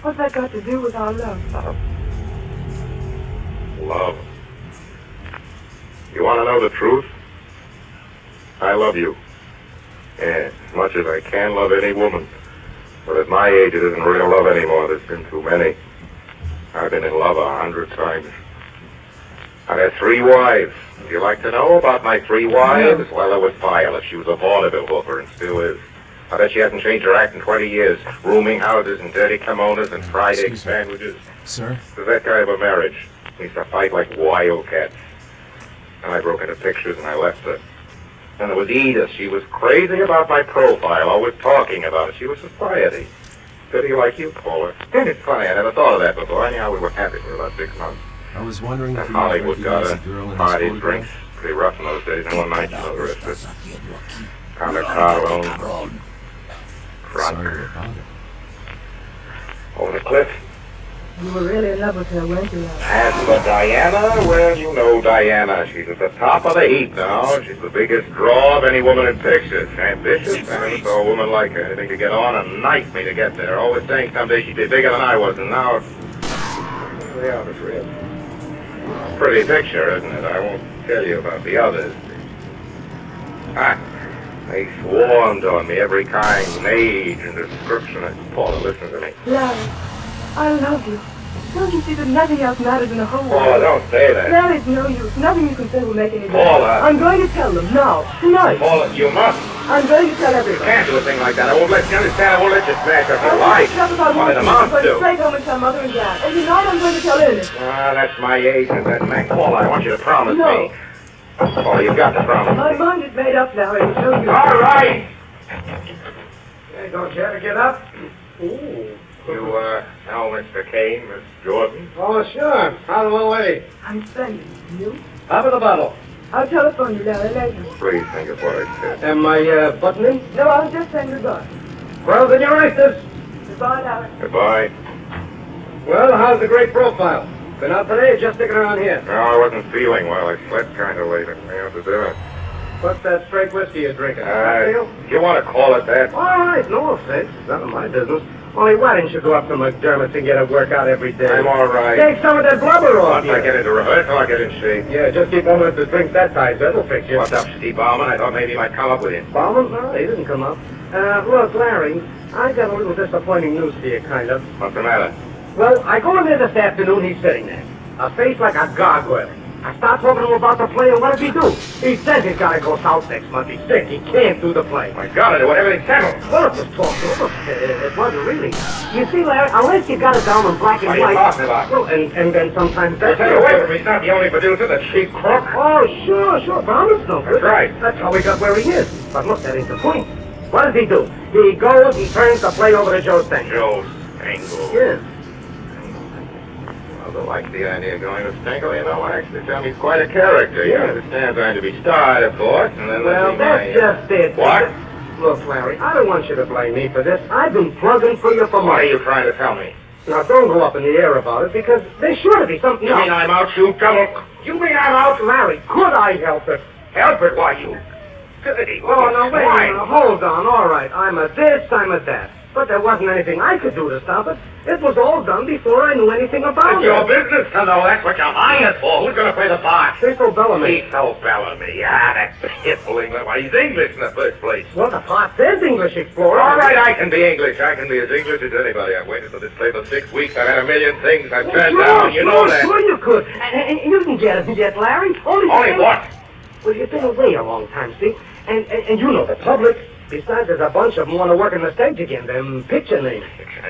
What's that got to do with our love? Love. You want to know the truth? I love you. Yeah, as much as I can love any woman. But at my age, it isn't real love anymore. There's been too many. I've been in love 100 times. I've had 3 wives. Would you like to know about my 3 wives? Well, there was Violet. She was a vaudeville hooker and still is. I bet she hasn't changed her act in 20 years. Rooming houses and dirty kimonos and fried egg sandwiches. Sir? It was that kind of a marriage. We used to fight like wildcats. And I broke into pictures and I left her. And there was Edith. She was crazy about my profile, always talking about it. She was society. Pretty like you, Paula. It's funny, I never thought of that before. Anyhow, we were happy for about 6 months. I was wondering if And you might Hollywood got recognize a a girl in this party, photograph. drinks. Pretty rough in those days. And one night, you know the rest of it. Found a car alone. Front. Sorry about it. Over the cliff. You were really in love with her, weren't you, Larry? As for Diana, well, you know Diana. She's at the top of the heap now. She's the biggest draw of any woman in pictures. Ambitious, I never saw a woman like her. Anything to get on and knife me to get there. Always saying someday she'd be bigger than I was, and now it's... Yeah, it's real. Pretty picture, isn't it? I won't tell you about the others. They swarmed on me, every kind, and age, and description. Paula, listen to me. Larry, I love you. Don't you see that nothing else matters in the whole world? Paula, don't say that. Larry, it's no use. Nothing you can say will make any difference. Paula. I'm going to tell them now, tonight. Paula, you must. I'm going to tell You everybody. can't do a thing like that. I won't let you understand. I won't let you smash up your life. What it amounts I'm going to. straight home and tell Mother and Dad. And tonight I'm going to tell Ernest. Ah, that's my age and that man. Paula, I want you to promise No. me. Paula, you've got to promise My me. mind is made up, Larry. It's no use. All right. Hey, don't you ever get up? Ooh. You, know Mr. Kane, Miss Jordan? Oh, sure. Out of the way. I'm splendid. You? Top of the bottle. I'll telephone you, Larry, later. Please think of what I said. Am I, buttoning? No, I was just saying goodbye. Well, then you're right, sis. Goodbye, Larry. Goodbye. Well, how's the great profile? Been out today or just sticking around here? No, I wasn't feeling well. I slept kind of late. I have to do it. What's that straight whiskey you're drinking? Cocktail? If you want to call it that. All right, no offense. It's none of my business. Only why didn't you go up to McDermott's and get a workout every day? I'm all right. Take some of that blubber off Once I get into rehearsal, I'll get in shape. Yeah, just keep on with the drinks that size. That'll fix you. What's up, Steve Bauman? I thought maybe he might come up with you. Bauman? No, he didn't come up. Look, Larry, I got a little disappointing news for you, kind of. What's the matter? Well, I go in there this afternoon, he's sitting there. A face like a gargoyle. I start talking to him about the play, and what does he do? He says he's got to go south next month. He's sick. He can't do the play. My God, I do everything settled. Well, it was talk to him. It wasn't really. You see, Larry, unless you got it down in black and What are you white. talking about? Well, and then sometimes Well, that's... take it away from me. He's not the only producer, the cheap crook. Oh, sure. Brown's no good. That's right. That's how we got where he is. But look, that ain't the point. What does he do? He goes and turns the play over to Joe Stangle. Joe Stangle. Yeah. I like the idea of going to Stangle. You know, actually, tell me he's quite a character. He understands I'm to be starred, of course, and then Well, that's just it. What? Look, Larry, I don't want you to blame me for this. I've been plugging for you for months. What are you trying to tell me? Now, don't go up in the air about it, because there's sure to be something You else. mean I'm out, you double? You mean I'm out, Larry? Could I help it? Help it? Why, you... Oh, no, wait a minute. Hold on. All right. I'm a this, I'm a that. But there wasn't anything I could do to stop it. It was all done before I knew anything about It's it. your business to know. That's what you're hired for. Who's going to play the part? Cecil Bellamy. Cecil Bellamy. Yeah, that piffling. Why, he's English in the first place. Well, the part says English Explorer. All right, I can be English. I can be as English as anybody. I've waited for this play for 6 weeks. I've had a million things I've turned down. You know that. Sure you could. And you can get it yet, Larry. Only what? Well, you've been away a long time, see? And you know the public. Besides, there's a bunch of them want to work in the stage again. Them picture names.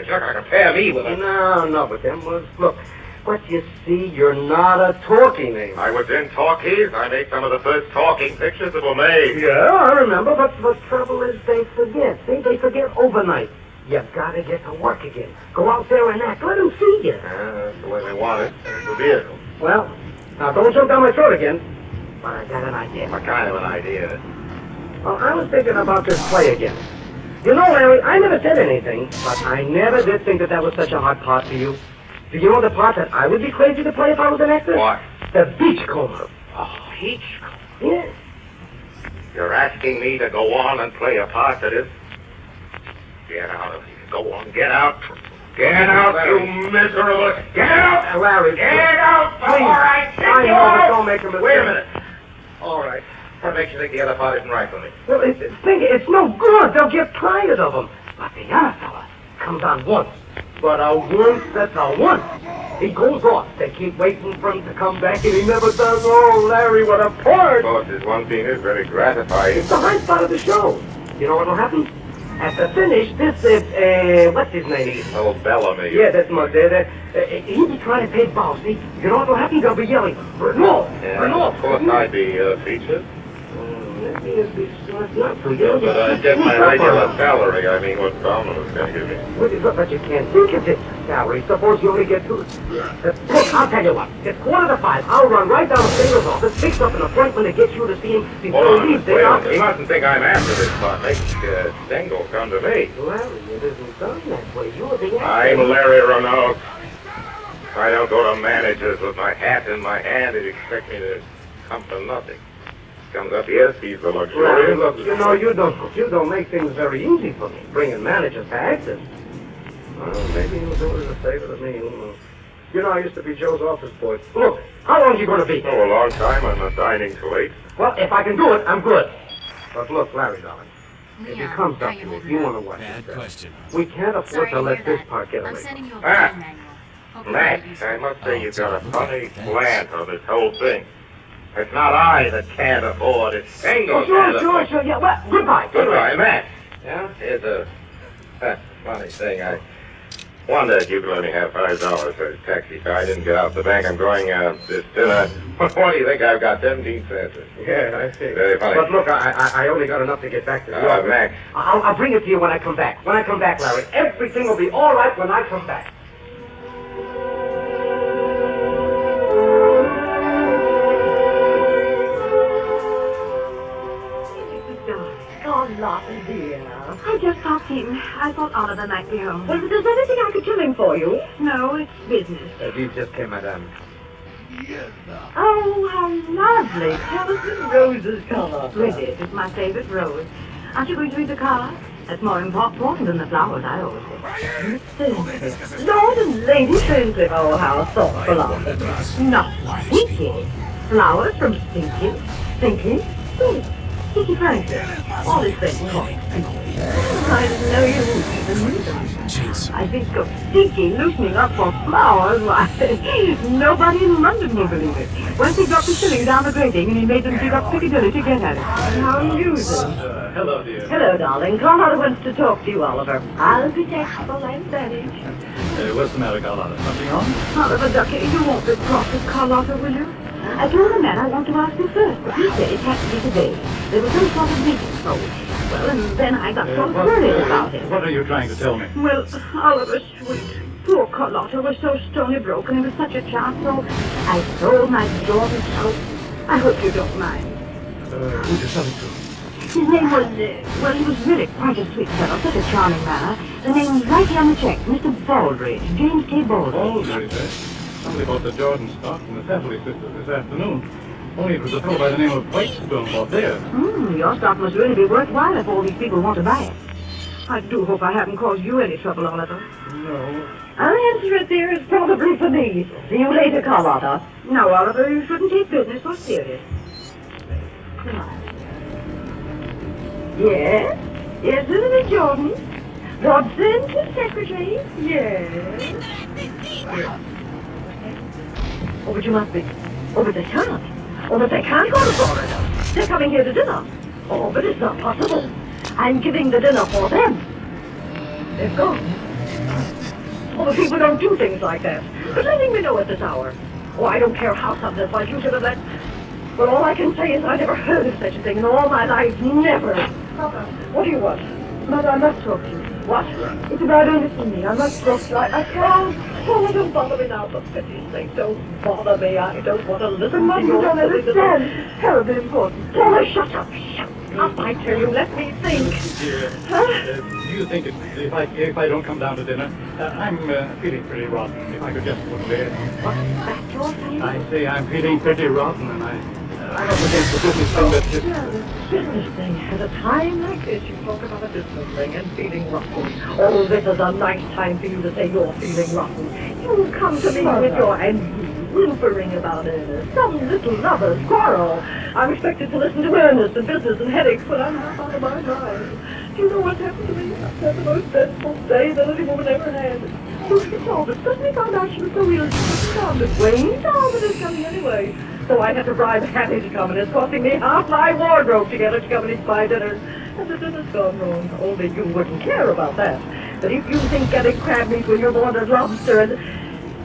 You're not going to compare me with them. No, but them was... Look, but you see, you're not a talking name. I was in talkies. I made some of the first talking pictures that were made. Yeah, I remember, but the trouble is they forget. See, they forget overnight. You gotta get to work again. Go out there and act. Let them see you. That's the way they want it. It's the vehicle. Well, now don't choke down my throat again. But I got an idea. What kind of an idea? Well, I was thinking about this play again. You know, Larry, I never said anything, but I never did think that was such a hot part for you. Do you know the part that I would be crazy to play if I was an actor? What? The beachcomber. Oh, beachcomber? Yes. You're asking me to go on and play a part that is... Get out of here. Go on, get out. Get out, you miserable... Get out! Larry, Get out! please. All right, I know, but don't make a mistake. Wait a minute. All right. What makes you think the other part isn't right for me? Well, it's no good. They'll get tired of them. But the other fella, comes on once. But a once, that's a once. He goes off. They keep waiting for him to come back, and he never does. Oh, Larry, what a part! Boss, this one thing is very gratifying. It's the high spot of the show. You know what'll happen? At the finish, this is, what's his name? Oh, Bellamy. Yeah, that's my dad. He'll be trying to pay the boss, see? You know what'll happen? They'll be yelling, Renault! Yeah, Renault! of course I'd be featured. Not for you. But I'd get my regular salary. I mean, what Domino's going to give me. But you can't think of it. Salary. Suppose you only get two. Look, I'll tell you what. It's 4:45. I'll run right down to Sailor's office, fix up an appointment to get you to see him before he leaves the office. He mustn't think I'm after this part. Make Stengel come to me. Larry, it isn't done that way. You're the I'm Larry Renault. I don't go to managers with my hat in my hand and expect me to come for nothing. Comes up, yes, he's the Larry, luxurious. look, you know, you don't make things very easy for me, bringing managers to actors. Well, maybe you'll do it as a favor to me. Who knows? You know, I used to be Joe's office boy. Look, how long are you going to be? Oh, a long time. I'm not dining till 8. Well, if I can do it, I'm good. But look, Larry, darling, if he comes up to me, if you want to watch Bad question. we can't afford to let this part get away. Max, I must say you've got a funny slant on this whole thing. It's not I that can't afford it. Stengel Oh, can't sure, afford sure. Yeah, well, goodbye. Goodbye, Max. Yeah, here's a funny thing. I wonder if you could let me have $5 for a taxi fare. I didn't get out the bank. I'm going this dinner. What do you think? I've got 17 cents. Yeah, I see. Very funny. But look, I only got enough to get back to the office. Max. I'll bring it to you when I come back. When I come back, Larry. Everything will be all right when I come back. Carlotta, dear. I just popped in. I thought Oliver might be home. Well, if there's anything I could tell him for you. No, it's business. These just came, madame. Oh, how lovely. Tell us the roses color. Bridget is my favorite rose. Aren't you going to read the card? That's more important than the flowers, I always say. Lord and Lady Faircliff, oh, how thoughtful of you. Not Stinky. Flowers from Stinky. Stinky. Stinky Franklin. All his friends call him Stinky. I didn't know you even knew them. I think of Stinky loosening up for flowers. Why, nobody in London will believe it. Once he dropped the shilling down the grating and he made them dig up Piccadilly to get at it. How amusing. Hello, dear. Hello, darling. Carlotta wants to talk to you, Oliver. I'll be tactful and manage. What's the matter, Carlotta? Something wrong? Oliver, Ducky, you won't be cross with Carlotta, will you? I told the man I want to ask him first, but he said it had to be today. There was some sort of meeting, so... Well, and then I got so worried about it. What are you trying to tell me? Well, Oliver, sweet. Poor Carlotta was so stony broken. It was such a chance, so I sold my daughter's house. I hope you don't mind. Who'd you sell it to? His name was, well, he was really quite a sweet fellow, such a charming manner. The name was right here on the check, Mr. Baldridge, James K. Baldridge. Baldridge, eh? Somebody bought the Jordan stock from the Sapley sisters this afternoon. Only it was a fellow by the name of Whitestone bought theirs. Your stock must really be worthwhile if all these people want to buy it. I do hope I haven't caused you any trouble, Oliver. No. I'll answer it there is probably for me. See you later, Carlotta. No, Oliver, you shouldn't take business so serious. Come on. Yes? Yes, Miss Jordan? Watson to secretary? Yes. Oh, but you must be. Oh, but they can't. Oh, but they can't go to Florida. They're coming here to dinner. Oh, but it's not possible. I'm giving the dinner for them. They've gone. Oh, but people don't do things like that. But letting me know at this hour. Oh, I don't care how something like you should have let... Well, all I can say is I never heard of such a thing in all my life. Never. Papa, what do you want? Mother, I must talk to you. What? It's about Ernestine. I must talk to you. I can't. Oh, don't bother me now, for pity's sake. Don't bother me. I don't want to listen to you. Don't understand. Terribly important. Oh, shut up. Shut up, I tell you. Let me think. Dear, do you think if I don't come down to dinner, I'm feeling pretty rotten. If I could just put there. What's that you're saying? I say I'm feeling pretty rotten, and I'm up against the business thing that just... Yeah, the business thing. At a time like this, you talk about a business thing and feeling rotten. Oh, this is a nice time for you to say you're feeling rotten. You come to me with your whimpering about some little lover's quarrel. I'm expected to listen to Ernest and business and headaches, but I'm half out of my mind. you know what's happened to me? I've had the most dreadful day that any woman ever had. Lucy Talbot suddenly found out she was so ill. She found it. Wayne Talbot is coming anyway. So I had to bribe Hattie to come, and it's costing me half my wardrobe to get her to come and eat my dinner. And the dinner's gone wrong. Only you wouldn't care about that. But if you think getting crab meat when you've ordered lobster and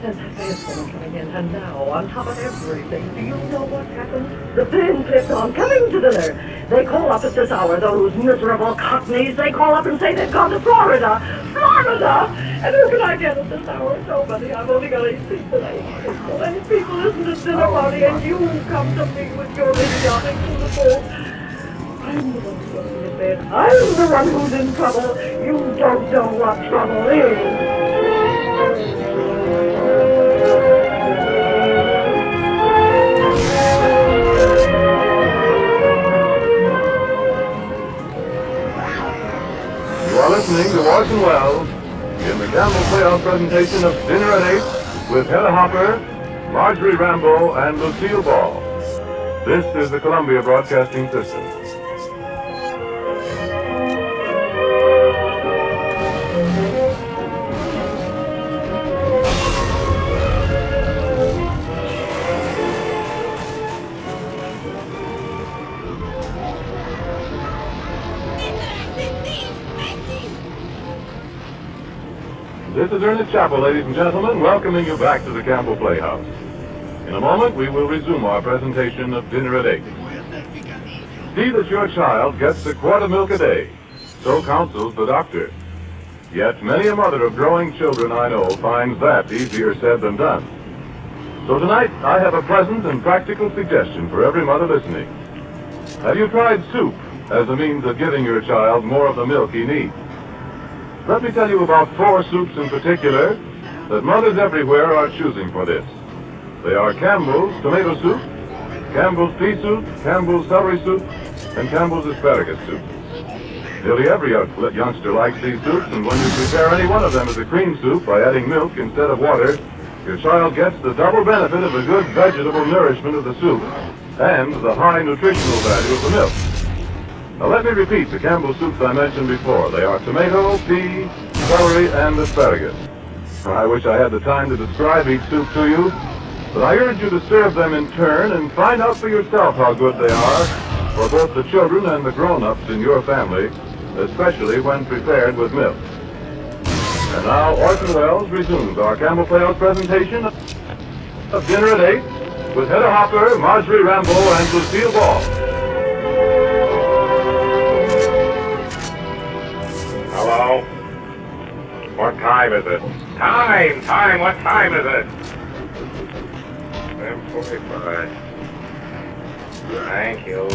there's someone coming in, and now, on top of everything, do you know what happened? The pin clipped on coming to dinner. They call up at this hour, those miserable cockneys. They call up and say they've gone to Florida. Florida! And who can I get at this hour? Nobody. I've only got 8 people. 8 people isn't a dinner party, and you come to me with your idiotic beautiful. I'm the one who's going to be in bed. I'm the one who's in trouble. You don't know what trouble is. You are listening to Orson Welles in the Campbell Playhouse presentation of Dinner at 8 with Hedda Hopper, Marjorie Rambeau, and Lucille Ball. This is the Columbia Broadcasting System. This is Ernest Chappell, ladies and gentlemen, welcoming you back to the Campbell Playhouse. In a moment, we will resume our presentation of Dinner at 8. See that your child gets a quart of milk a day. So counsels the doctor. Yet many a mother of growing children I know finds that easier said than done. So tonight, I have a pleasant and practical suggestion for every mother listening. Have you tried soup as a means of giving your child more of the milk he needs? Let me tell you about 4 soups in particular that mothers everywhere are choosing for this. They are Campbell's tomato soup, Campbell's pea soup, Campbell's celery soup, and Campbell's asparagus soup. Nearly every youngster likes these soups, and when you prepare any one of them as a cream soup by adding milk instead of water, your child gets the double benefit of the good vegetable nourishment of the soup and the high nutritional value of the milk. Now let me repeat the Campbell soups I mentioned before. They are tomato, pea, celery, and asparagus. I wish I had the time to describe each soup to you, but I urge you to serve them in turn and find out for yourself how good they are for both the children and the grown-ups in your family, especially when prepared with milk. And now Orson Welles resumes our Campbell Playhouse presentation of Dinner at 8 with Hedda Hopper, Marjorie Rambeau, and Lucille Ball. Hello? What time is it? Time! What time is it? 7:45. Thank you.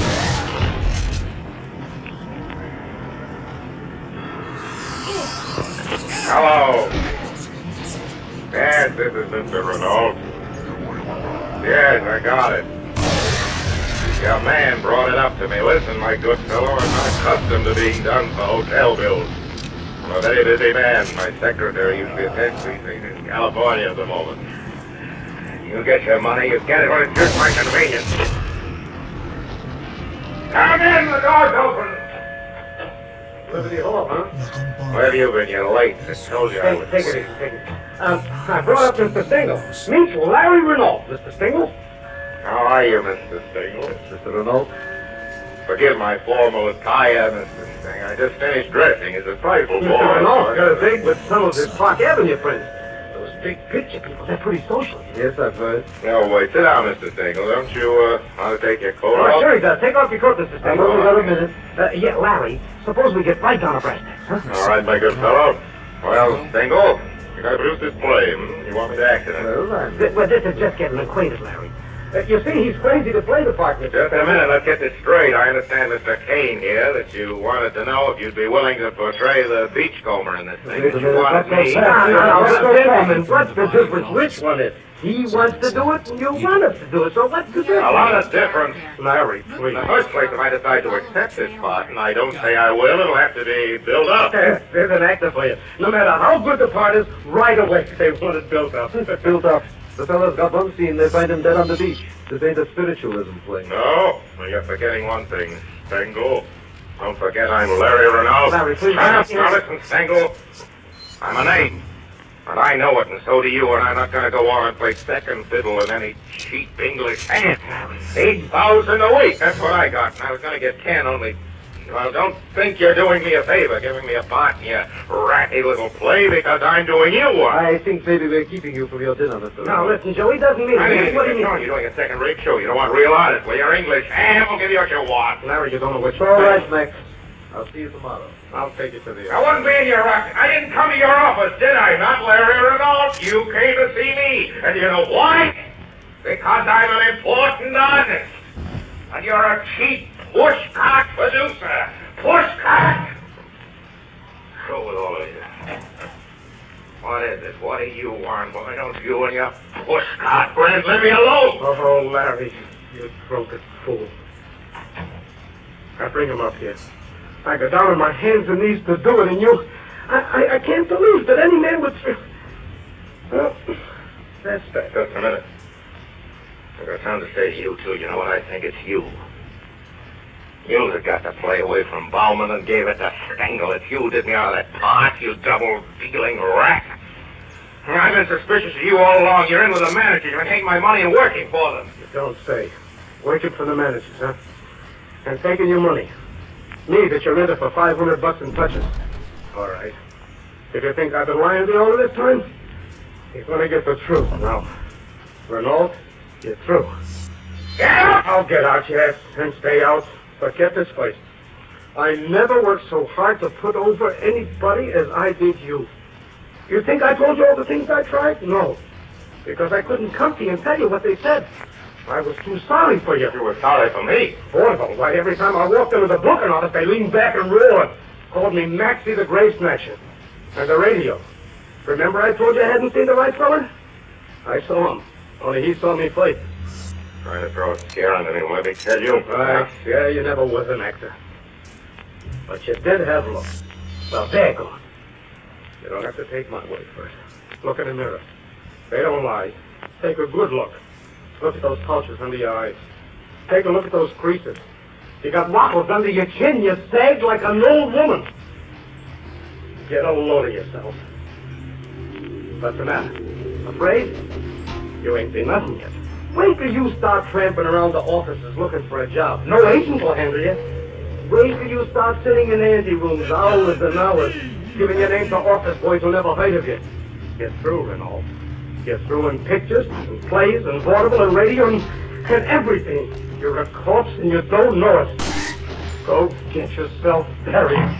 Hello? Yes, this is Mr. Renault. Yes, I got it. Your man brought it up to me. Listen, my good fellow, I'm not accustomed to being done for hotel bills. I'm a very busy man. My secretary usually attends these things in California at the moment. You get your money, you get it when it suits my convenience. Come in, the door's open. Liberty Hall, huh? Where have you been? You're late. I told you I would. Take it easy. I brought up Mr. Stingle. Meet Larry Renault. Mr. Stingle? How are you, Mr. Stingle? Mr. Renault? Forgive my formal attire, Mr. Stingle. I just finished dressing. It's a trifle Mr. bored. Renault got a date with some of his Park Avenue friends. Those big picture people, they're pretty social. Yes, I've heard. No, wait. Sit down, Mr. Stingle. Don't you want to take your coat Oh, off? sure he does. Take off your coat, Mr. Stingle. We've got a minute. Yeah, Larry, suppose we get right down to brass tacks, huh? All right, my good fellow. Well, Stingle, you got to produce this play. You want me to act in it? Well, this is just getting acquainted, Larry. You see, he's crazy to play the part, Mr. Just a minute, let's get this straight. I understand, Mr. Kane here, that you wanted to know if you'd be willing to portray the beachcomber in this thing. That you wanted me. No, gentlemen, what's the difference which one is? He wants to do it, and you want us to do it, so what's the difference? A lot of difference. Larry, please. In the first place, if I decide to accept this part, and I don't say I will, it'll have to be built up. There's an actor for you. No matter how good the part is, right away they want it built up. Built up. The fellas got one scene, they find him dead on the beach. This ain't a spiritualism play. No, well, you're forgetting one thing, Stingle. Don't forget I'm Larry Renault. Larry, please. Now listen, Stengel. I'm a name. And I know it, and so do you, and I'm not going to go on and play second fiddle in any cheap English hand. 8,000 a week, that's what I got. And I was going to get 10, only... Well, don't think you're doing me a favor, giving me a part in your ratty little play, because I'm doing you one. I think maybe we're keeping you from your dinner, Mr. Now, listen, Joe, he doesn't mean it. What do you mean? You're doing a second-rate show. You don't want real artists. Well, you're English, and we'll give you what you want. Larry, you don't know which All right, Max. I'll see you tomorrow. I'll take you to the... I wouldn't be in your office. I didn't come to your office, did I? Not Larry Renault. You came to see me. And you know why? Because I'm an important artist. And you're a cheap pushcart producer. Pushcart! Go with all of you. What is it? What do you want? Why don't you and your pushcart friends leave me alone? Oh, Larry, you drunken fool. Now bring him up here. I go down on my hands and knees to do it, and you... I can't believe that any man would... Well, that's bad. Just a minute. I got time to say to you, too. You know what I think? It's you. You that got the play away from Bauman and gave it to Stengel. It's you did me out of that part, you double-dealing rat. I've been suspicious of you all along. You're in with the managers. You're taking my money and working for them. You don't say. Working for the managers, huh? And taking your money. Me that you're into for $500 in touches. All right. If you think I've been lying to you all this time, you're going to get the truth now. Renault, you're through. Get out! I'll get out, yes, and stay out. But get this place. I never worked so hard to put over anybody as I did you. You think I told you all the things I tried? No. Because I couldn't come to you and tell you what they said. I was too sorry for you. You were sorry for me? Boy, though, why, every time I walked into the booking office, they leaned back and roared. Called me Maxie the Gray Snatcher. And the radio. Remember I told you I hadn't seen the right fella? I saw him. Only he saw me play. Trying to throw a scare into me, let me tell you. Right, yeah, you never was an actor. But you did have looks. Well, they're gone. You don't have to take my word for it. Look in the mirror. They don't lie. Take a good look. Look at those pouches under your eyes. Take a look at those creases. You got wattles under your chin. You sagged like an old woman. Get a load of yourself. What's the matter? Afraid? You ain't seen nothing yet. Wait till you start tramping around the offices looking for a job. No agent will handle you. Wait till you start sitting in ante-rooms hours and hours, giving your name to office boys who never heard of you. Get through and all. Get through in pictures, and plays, and vaudeville, and radio, and everything. You're a corpse and you don't know it. Go get yourself buried.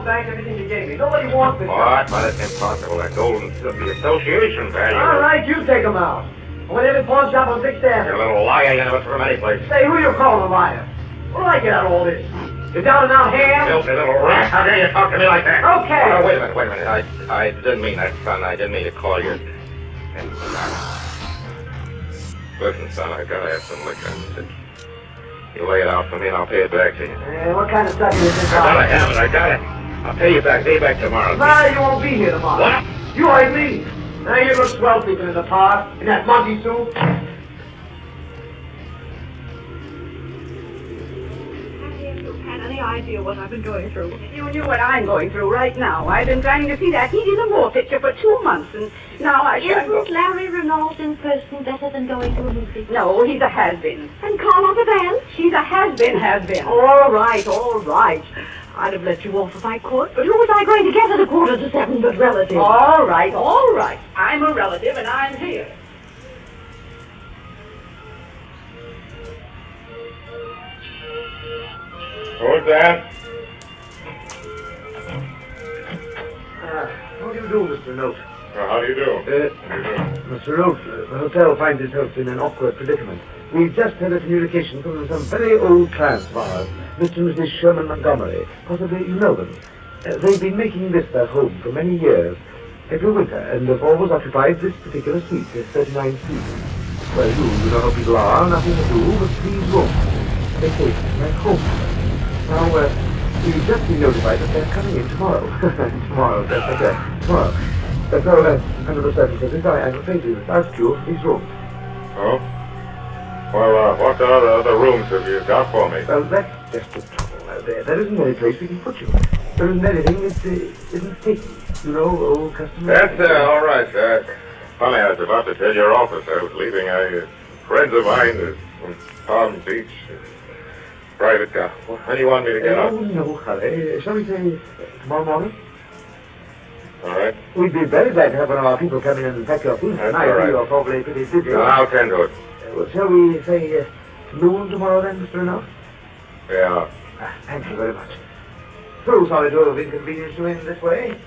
Everything you gave me. Nobody wants this. What? But it's impossible. That gold and silver association value. All right, you take them out. I went in the pawn shop on 6th Avenue. You're a little liar. You never from any place. Say, who you calling a liar? What do I get out of all this? You down and out hand? Filthy little rat. How dare you talk to me like that? Okay. Oh, wait a minute. I didn't mean that, son. I didn't mean to call you. Listen, son, I gotta have some liquor. You lay it out for me and I'll pay it back to you. What kind of stuff is this? I got it. I'll pay you back. Pay you back tomorrow. No, you won't be here tomorrow. What? You heard me. Now you look swell sleeping in the park in that monkey suit. Had any idea what I've been going through? You knew what I'm going through right now. I've been trying to see that heat in the war picture for 2 months, and now I can't go. Isn't Larry Renault in person better than going to a movie? No, he's a has-been. And Carla the Van? She's a has-been. All right. I'd have let you off if I could, but who was I going to get at 6:45 but relative? All right. I'm a relative, and I'm here. Who's that? How do you do, Mr. Note? How do you do? Mr. Note, the hotel finds itself in an awkward predicament. We've just had a communication from some very old clients of ours, Mr. and Mrs. Sherman Montgomery. Possibly you know them. They've been making this their home for many years. April winter, and the ball was occupied this particular suite, 39 suite. Well, you know how people are, nothing to do but please room. Vacation, like home. Now, we've just been notified that they're coming in tomorrow. Tomorrow, that's okay. Tomorrow. So, under the circumstances, I'm afraid we've asked you for these rooms. Oh? Well, what other rooms have you got for me? Well, that's just the trouble. There isn't any place we can put you. There isn't anything that isn't taken. You know, old customers. That's all right. Funny, I was about to tell your office I was leaving a friend of mine from Palm Beach. Private car. When do you want me to get Oh, on? no hurry. Shall we say tomorrow morning? All right. We'd be very glad to have one of our people come in and pack your things. That's I all right. You're probably pretty busy. I'll tend to it. Well, shall we say noon tomorrow then, Mr. Enough? Yeah. Thank you very much. So sorry to have inconvenienced you in this way.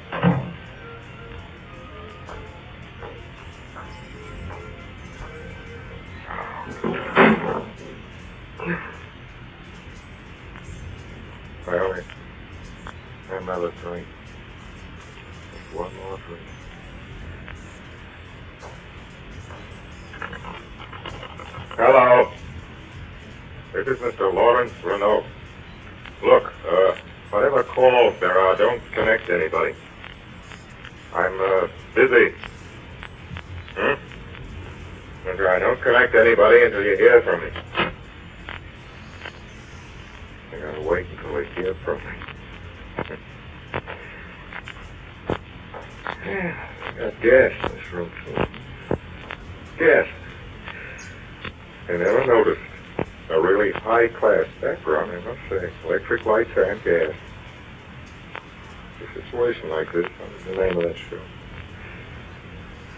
Well, another drink. Just one more drink. Hello. This is Mr. Lawrence Renault. Look, whatever calls there are, don't connect anybody. I'm, busy. That's right, don't connect anybody until you hear from me. I gotta wait until they hear from me. Yeah, I got gas in this room, too. Gas. I never noticed. A really high-class background, I must say. Electric lights and gas. A situation like this, what was the name of that show?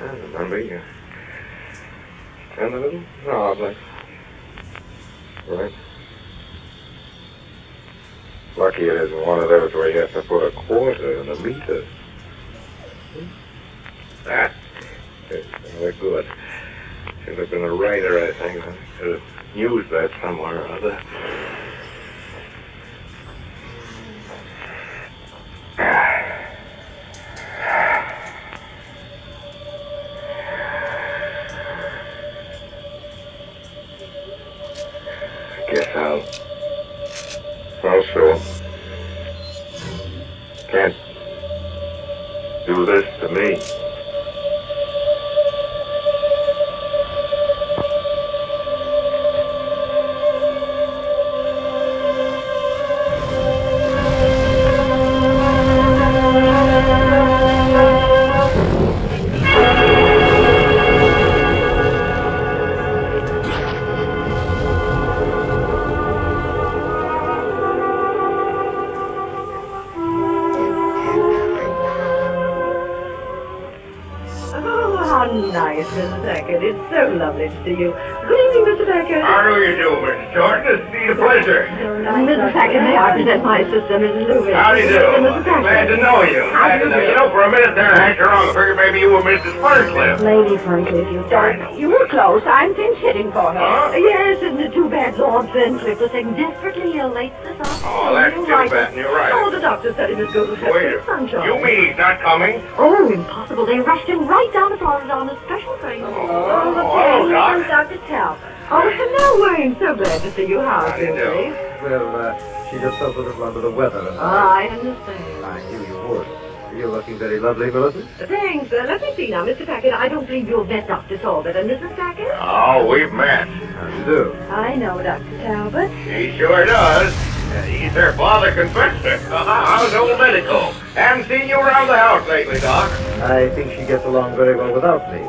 I remember, you turn a little knob, like... Right? Lucky it isn't one of those where you have to put a quarter in a meter. Ah, they're good. Should have been a writer, I think. I should have used that somewhere or other. I guess I'll show 'em. Can't do this to me. Nice, Mrs. Hackett. It's so lovely to see you. Good evening, Mr. Hackett. How do you do, Mrs. Jordan? It's indeed a pleasure. Mrs. Hackett, may I present my sister, Mrs. Lewis. How do you do? Mrs. Hackett. Glad to know you. Glad to know you. You know, for a minute there, I had you wrong. I figured maybe you were Mrs. Ferncliff. Lady Ferncliff, you don't. You were close. I'm pinch hitting for her. Huh? Yes, isn't it too bad Lord Ferncliff was taken desperately ill late this afternoon? Oh, that's too bad. You're right. Oh, the doctor said he must go to Wait, sunshine. you mean he's not coming? Oh, impossible. They rushed him right down to Florida on a special train. hello, Doc. Dr. Talbot. Oh, hello, Wayne. So glad to see you. How do you do? Well, she just felt a little under the weather. I understand. I knew you would. You're looking very lovely, Millicent. Thanks. Let me see now, Mr. Packard. I don't believe you've met Dr. Talbot and Mrs. Packard. Oh, we've met. How do you do? I know Dr. Talbot. He sure does. He's their father confessor. How's old medical? Haven't seen you around the house lately, Doc. I think she gets along very well without me.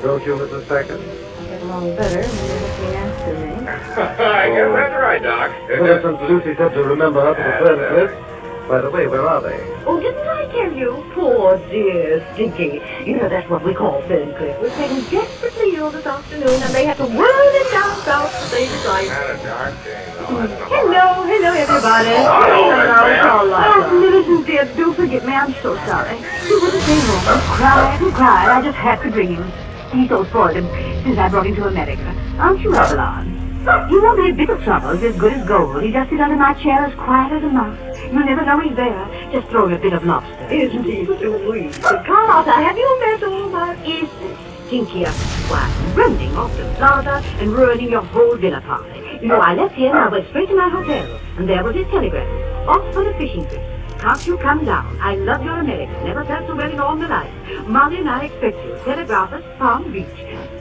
Don't you, Mrs. Packard? Get along better when you're looking after me. I guess that's right, Doc. Millicent Lucy said to remember her to the Ferncliff. By the way, where are they? Oh, didn't I tell you? Poor dear Stinky. You know, that's what we call Ferncliff. We're taken desperately ill this afternoon, and they had to whirl him down south to save his life. Not a dark day, no. Hello, everybody. Oh, Millicent, dear, do forgive me. I'm so sorry. He wouldn't stay home. Cried and cried. I just had to bring him. He's so spoiled since I brought him to America. Aren't you, Evelyn? You won't be a bit of trouble. He's as good as gold. He just sits under my chair as quiet as a mouse. You'll never know he's there. Just throwing a bit of lobster. Isn't he sweet? Carlotta, have you met all that? Is this stinky swag running off the plaza and ruining your whole dinner party? You know, I left here and I went straight to my hotel. And there was his telegram. Off for the fishing trip. Can't you come down? I love your America. Never felt so well in all my life. Molly and I expect you. Telegraph us, Palm Beach.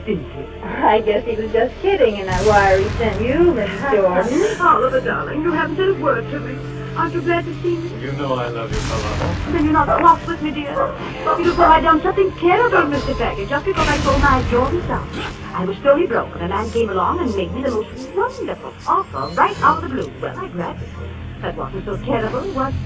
Simply. I guess he was just kidding in that wire he sent you, Mrs. Jordan. Oliver, darling, you haven't said a word to me. Aren't you glad to see me? You know I love you, Carlotta. Then you're not cross with me, dear. You thought I'd done something terrible, Mr. Packard, just because I sold my Jordan stuff. I was slowly broke, and a man came along and made me the most wonderful offer right out of the blue. Well, I grabbed it. That wasn't so terrible, was it?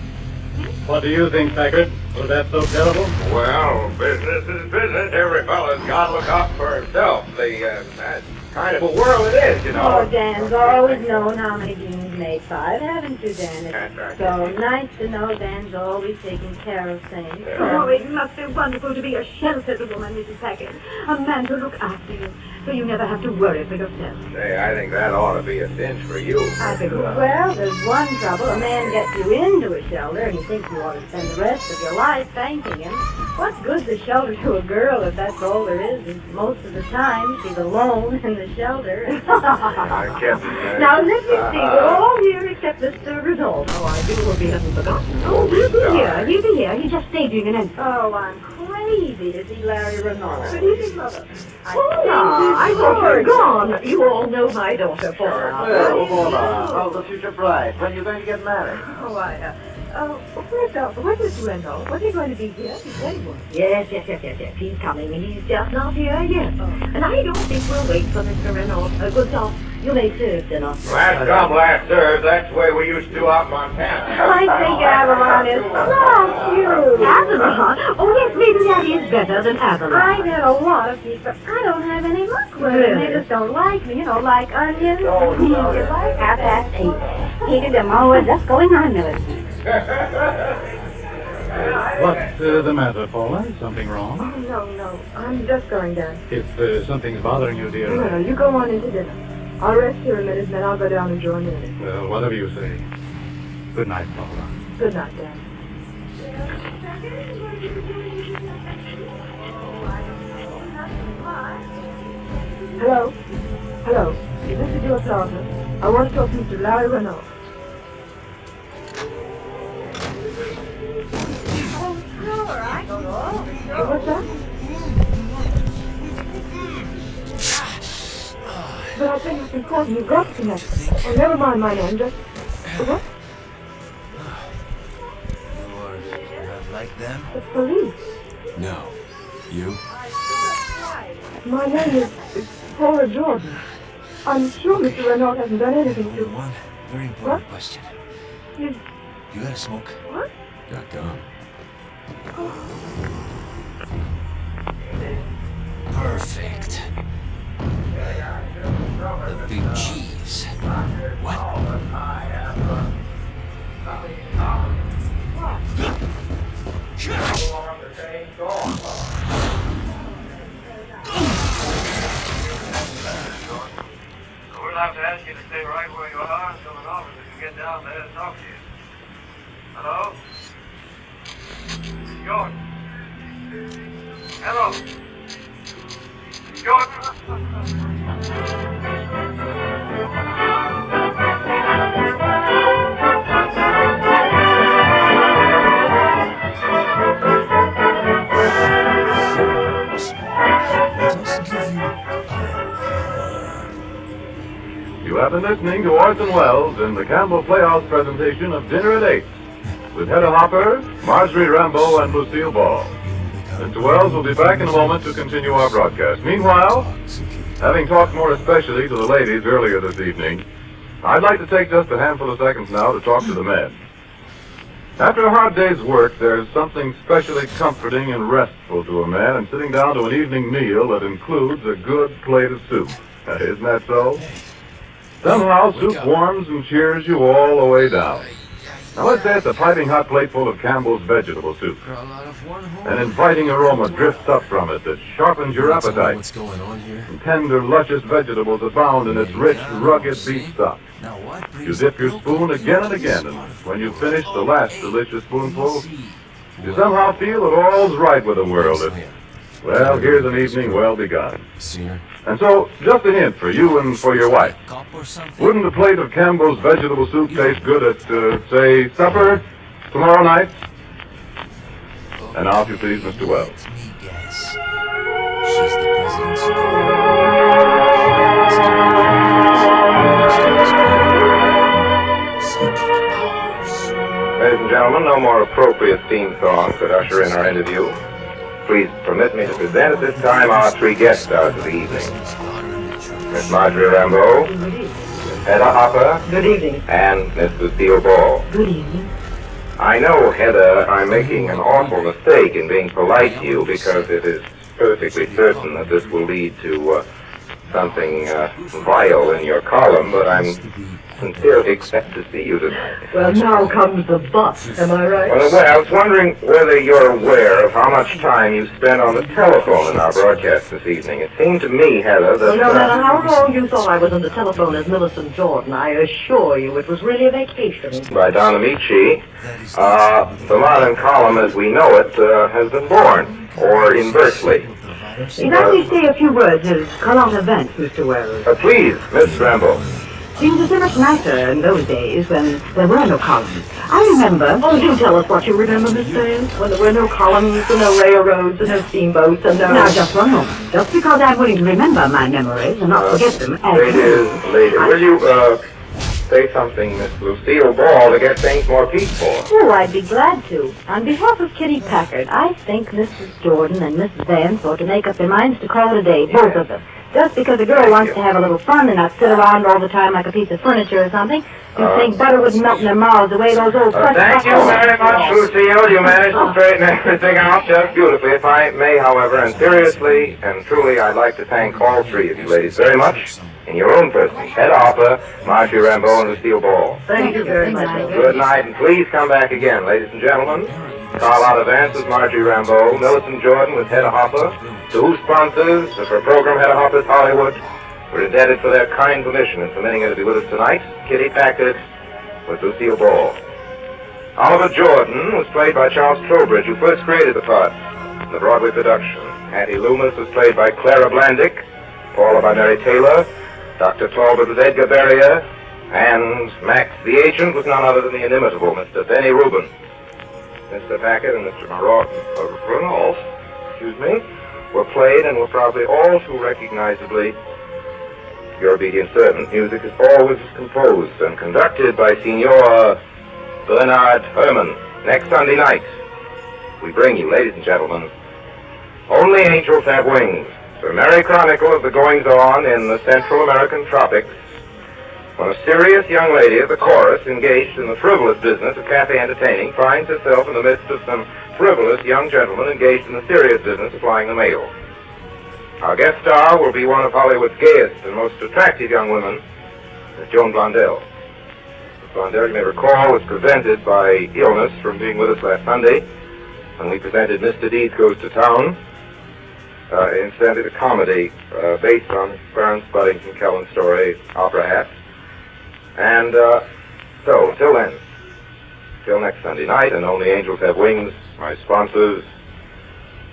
What do you think, Packard? Was that so terrible? Well, business is business. Every fella's got to look out for himself. That's kind of a world it is, you know. Oh, Dan's always known how many beans make 5, haven't you, Dan? It's so nice to know Dan's always taking care of things. Oh, it must be wonderful to be a sheltered woman, Mrs. Packard. A man to look after you, so you never have to worry for yourself. Say, I think that ought to be a cinch for you. Well, there's one trouble. A man gets you into a shelter and he thinks you ought to spend the rest of your life thanking him. What's good's a shelter to a girl if that's all there is? And most of the time, she's alone in the shelter. I kept Now, let me see. We're all here except Mr. Renault. Oh, I do hope he hasn't forgotten. Oh, he'll be here. He'll be here. He's just staging an entrance. Oh, I'm crazy to see Larry Renault. What do you think, Mother? I thought you were gone. You all know my daughter, Paula. Well, Paula, how's the future bride? When are you going to get married? First off, where's Mr. Renault? Was he going to be here? He said he was. Yes. He's coming. He's just not here yet. And I don't think we'll wait for Mr. Renault. Good talk. You may serve dinner. Last come, last served. That's the way we used to out in Montana. I think Avalon is so cute. Avalon? Oh, yes, maybe that is better than Avalon. I've had a lot of these, but I don't have any luck with them. They just don't like me, like onions. Like 8:30. Here the mower just going on, Millicent. What's the matter, Paula? Something wrong? Oh, no. I'm just going down. If something's bothering you, dear. No, you go on into dinner. I'll rest here a minute, and then I'll go down and join in. Well, whatever you say. Good night, Paula. Good night, Dan. Hello? This is your daughter. I want to talk to Mr. Larry Renault. What's that? But I think it's because you got connected. Oh, never mind my name, just... What? You're not like them? The police. No. You? My name is Paula Jordan. I'm sure Mr. Renault hasn't done anything to... One very important question. You got a smoke? What? Got gone. Perfect. The big cheese. What? We'll have to ask you to stay right where you are until an officer can get down there and talk to you. Hello? Jordan. Hello? Jordan? You have been listening to Orson Welles in the Campbell Playhouse presentation of Dinner at 8 with Hedda Hopper, Marjorie Rambeau, and Lucille Ball. Mr. Welles will be back in a moment to continue our broadcast. Meanwhile, having talked more especially to the ladies earlier this evening, I'd like to take just a handful of seconds now to talk to the men. After a hard day's work, there's something specially comforting and restful to a man in sitting down to an evening meal that includes a good plate of soup. Isn't that so? Somehow soup warms and cheers you all the way down. Now let's say it's a piping hot plate full of Campbell's vegetable soup. An inviting aroma drifts up from it that sharpens your appetite. What's going on here? And tender, luscious vegetables abound in its rich, rugged beef stock. You dip your spoon again and again, and when you finish the last delicious spoonful, you somehow feel that all's right with the world. Well, here's an evening well begun. And so, just a hint for you and for your wife. Wouldn't a plate of Campbell's vegetable soup taste good at, say, supper tomorrow night? And now, if you please, Mr. Wells. She's the president's daughter. Ladies and gentlemen, no more appropriate theme song could usher in our interview. Please permit me to present at this time our three guest stars of the evening. Miss Marjorie Rambeau, Miss Hedda Hopper, Good evening. and Miss Lucille Ball. Good evening. I know, Hedda, I'm making an awful mistake in being polite to you because it is perfectly certain that this will lead to something vile in your column, but I'm sincerely glad to see you tonight. Well, now comes the bus, am I right? Well, I was wondering whether you're aware of how much time you spent on the telephone in our broadcast this evening. It seemed to me, Heather, that... Well, no matter how long you thought I was on the telephone as Millicent Jordan, I assure you it was really a vacation. By Don Amici, the modern column as we know it has been born, or inversely. Let me say a few words as current events, Mr. Wells. Please, Miss Rambeau. Things were so much nicer in those days when there were no columns. I remember... Oh, do tell us what you remember, Miss Dale, when there were no columns and no railroads and no steamboats and no... Now, just one moment. Just because I'm willing to remember my memories and not forget them as... Lady, will you, say something, Miss Lucille Ball, to get things more peaceful? Oh, I'd be glad to. On behalf of Kitty Packard, I think Mrs. Jordan and Mrs. Vance ought to make up their minds to call it a day, both of them. Just because a girl wants to have a little fun and not sit around all the time like a piece of furniture or something, you think butter would melt in their mouths the way those old... Thank you very much, Lucille. You managed to straighten everything out just beautifully. If I may, however, and seriously and truly, I'd like to thank all three of you ladies very much in your own persons. Hedda Hopper, Marjorie Rambeau, and Lucille Ball. Thank you very much. Good night, and please come back again, ladies and gentlemen. Carlotta Vance with Marjorie Rambeau, Millicent Jordan with Hedda Hopper, to whose sponsors of her program, Hedda Hopper's Hollywood, we're indebted for their kind permission in permitting her to be with us tonight. Kitty Packard with Lucille Ball. Oliver Jordan was played by Charles Trowbridge, who first created the part in the Broadway production. Hattie Loomis was played by Clara Blandick, Paula by Mary Taylor, Dr. Talbot was Edgar Berrier, and Max the Agent was none other than the inimitable Mr. Benny Rubin. Mr. Packard and Mr. Renault, were played and were probably all too recognizably your obedient servant. Music is always composed and conducted by Signor Bernard Herrmann. Next Sunday night, we bring you, ladies and gentlemen, Only Angels Have Wings, a merry chronicle of the goings-on in the Central American tropics, when a serious young lady of the chorus engaged in the frivolous business of cafe entertaining finds herself in the midst of some frivolous young gentlemen engaged in the serious business of flying the mail. Our guest star will be one of Hollywood's gayest and most attractive young women, Miss Joan Blondell. Miss Blondell, you may recall, was prevented by illness from being with us last Sunday when we presented Mr. Deeds Goes to Town, incidentally the comedy based on Clarence Buddington Kellen's story, Opera Hat. And so, until then, till next Sunday night, and Only Angels Have Wings, my sponsors,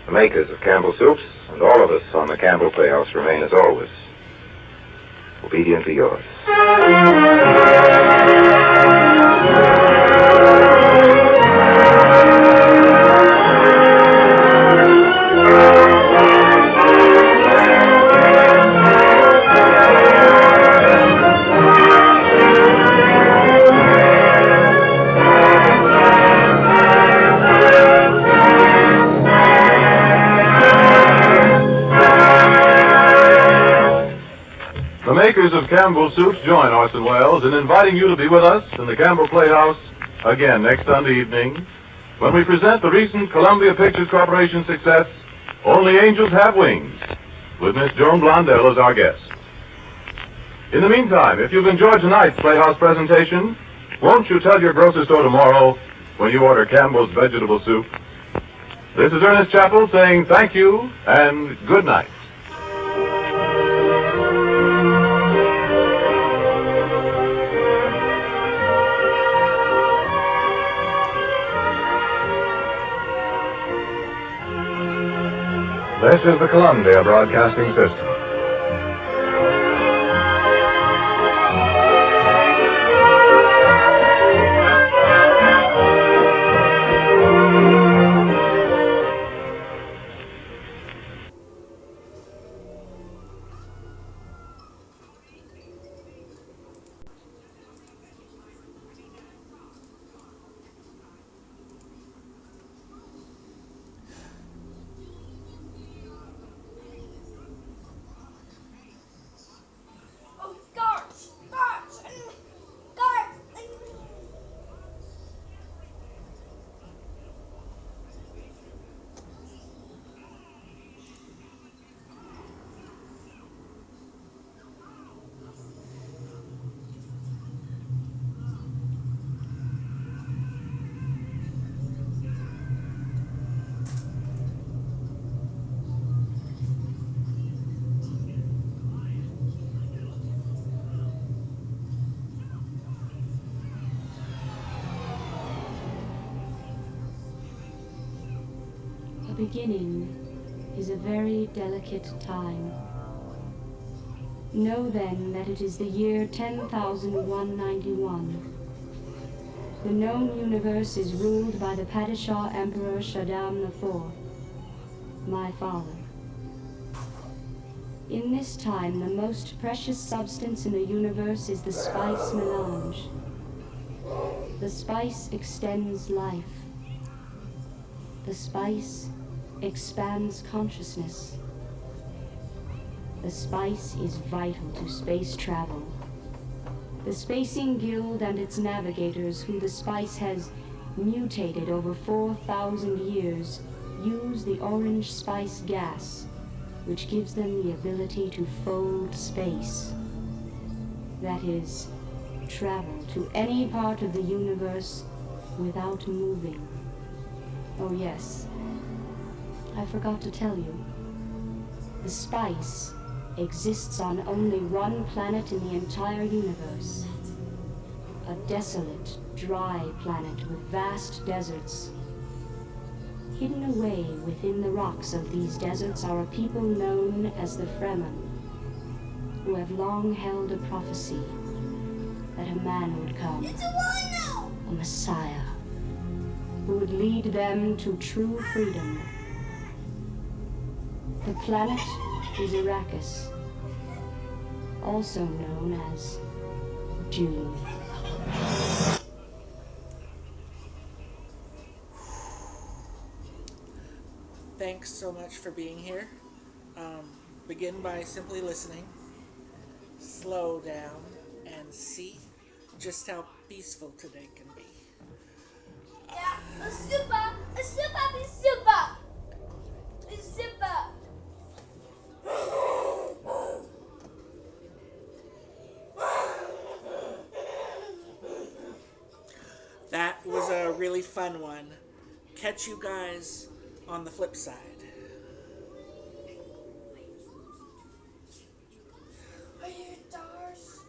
the makers of Campbell Soups, and all of us on the Campbell Playhouse remain, as always, obediently yours. The makers of Campbell Soups join Orson Welles in inviting you to be with us in the Campbell Playhouse again next Sunday evening when we present the recent Columbia Pictures Corporation success, Only Angels Have Wings, with Miss Joan Blondell as our guest. In the meantime, if you've enjoyed tonight's Playhouse presentation, Won't you tell your grocery store tomorrow when you order Campbell's vegetable soup? This is Ernest Chappell saying thank you and good night. This is the Columbia Broadcasting System. Oh, guards! Guards! Guards! A beginning is a very delicate time. Know then that it is the year 10,191. The known universe is ruled by the Padishah Emperor Shaddam IV, my father. In this time, the most precious substance in the universe is the spice melange. The spice extends life. The spice expands consciousness. The spice is vital to space travel. The Spacing Guild and its navigators, who the spice has mutated over 4,000 years, use the orange spice gas, which gives them the ability to fold space. That is, travel to any part of the universe without moving. Oh yes, I forgot to tell you. The spice exists on only one planet in the entire universe. A desolate, dry planet with vast deserts. Hidden away within the rocks of these deserts are a people known as the Fremen, who have long held a prophecy that a man would come, a Messiah, who would lead them to true freedom. The planet is Arrakis, also known as June. Thanks so much for being here. Begin by simply listening, slow down, and see just how peaceful today can be. A super, super. That was a really fun one. Catch you guys on the flip side. Are you stars?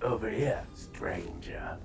Over here, stranger.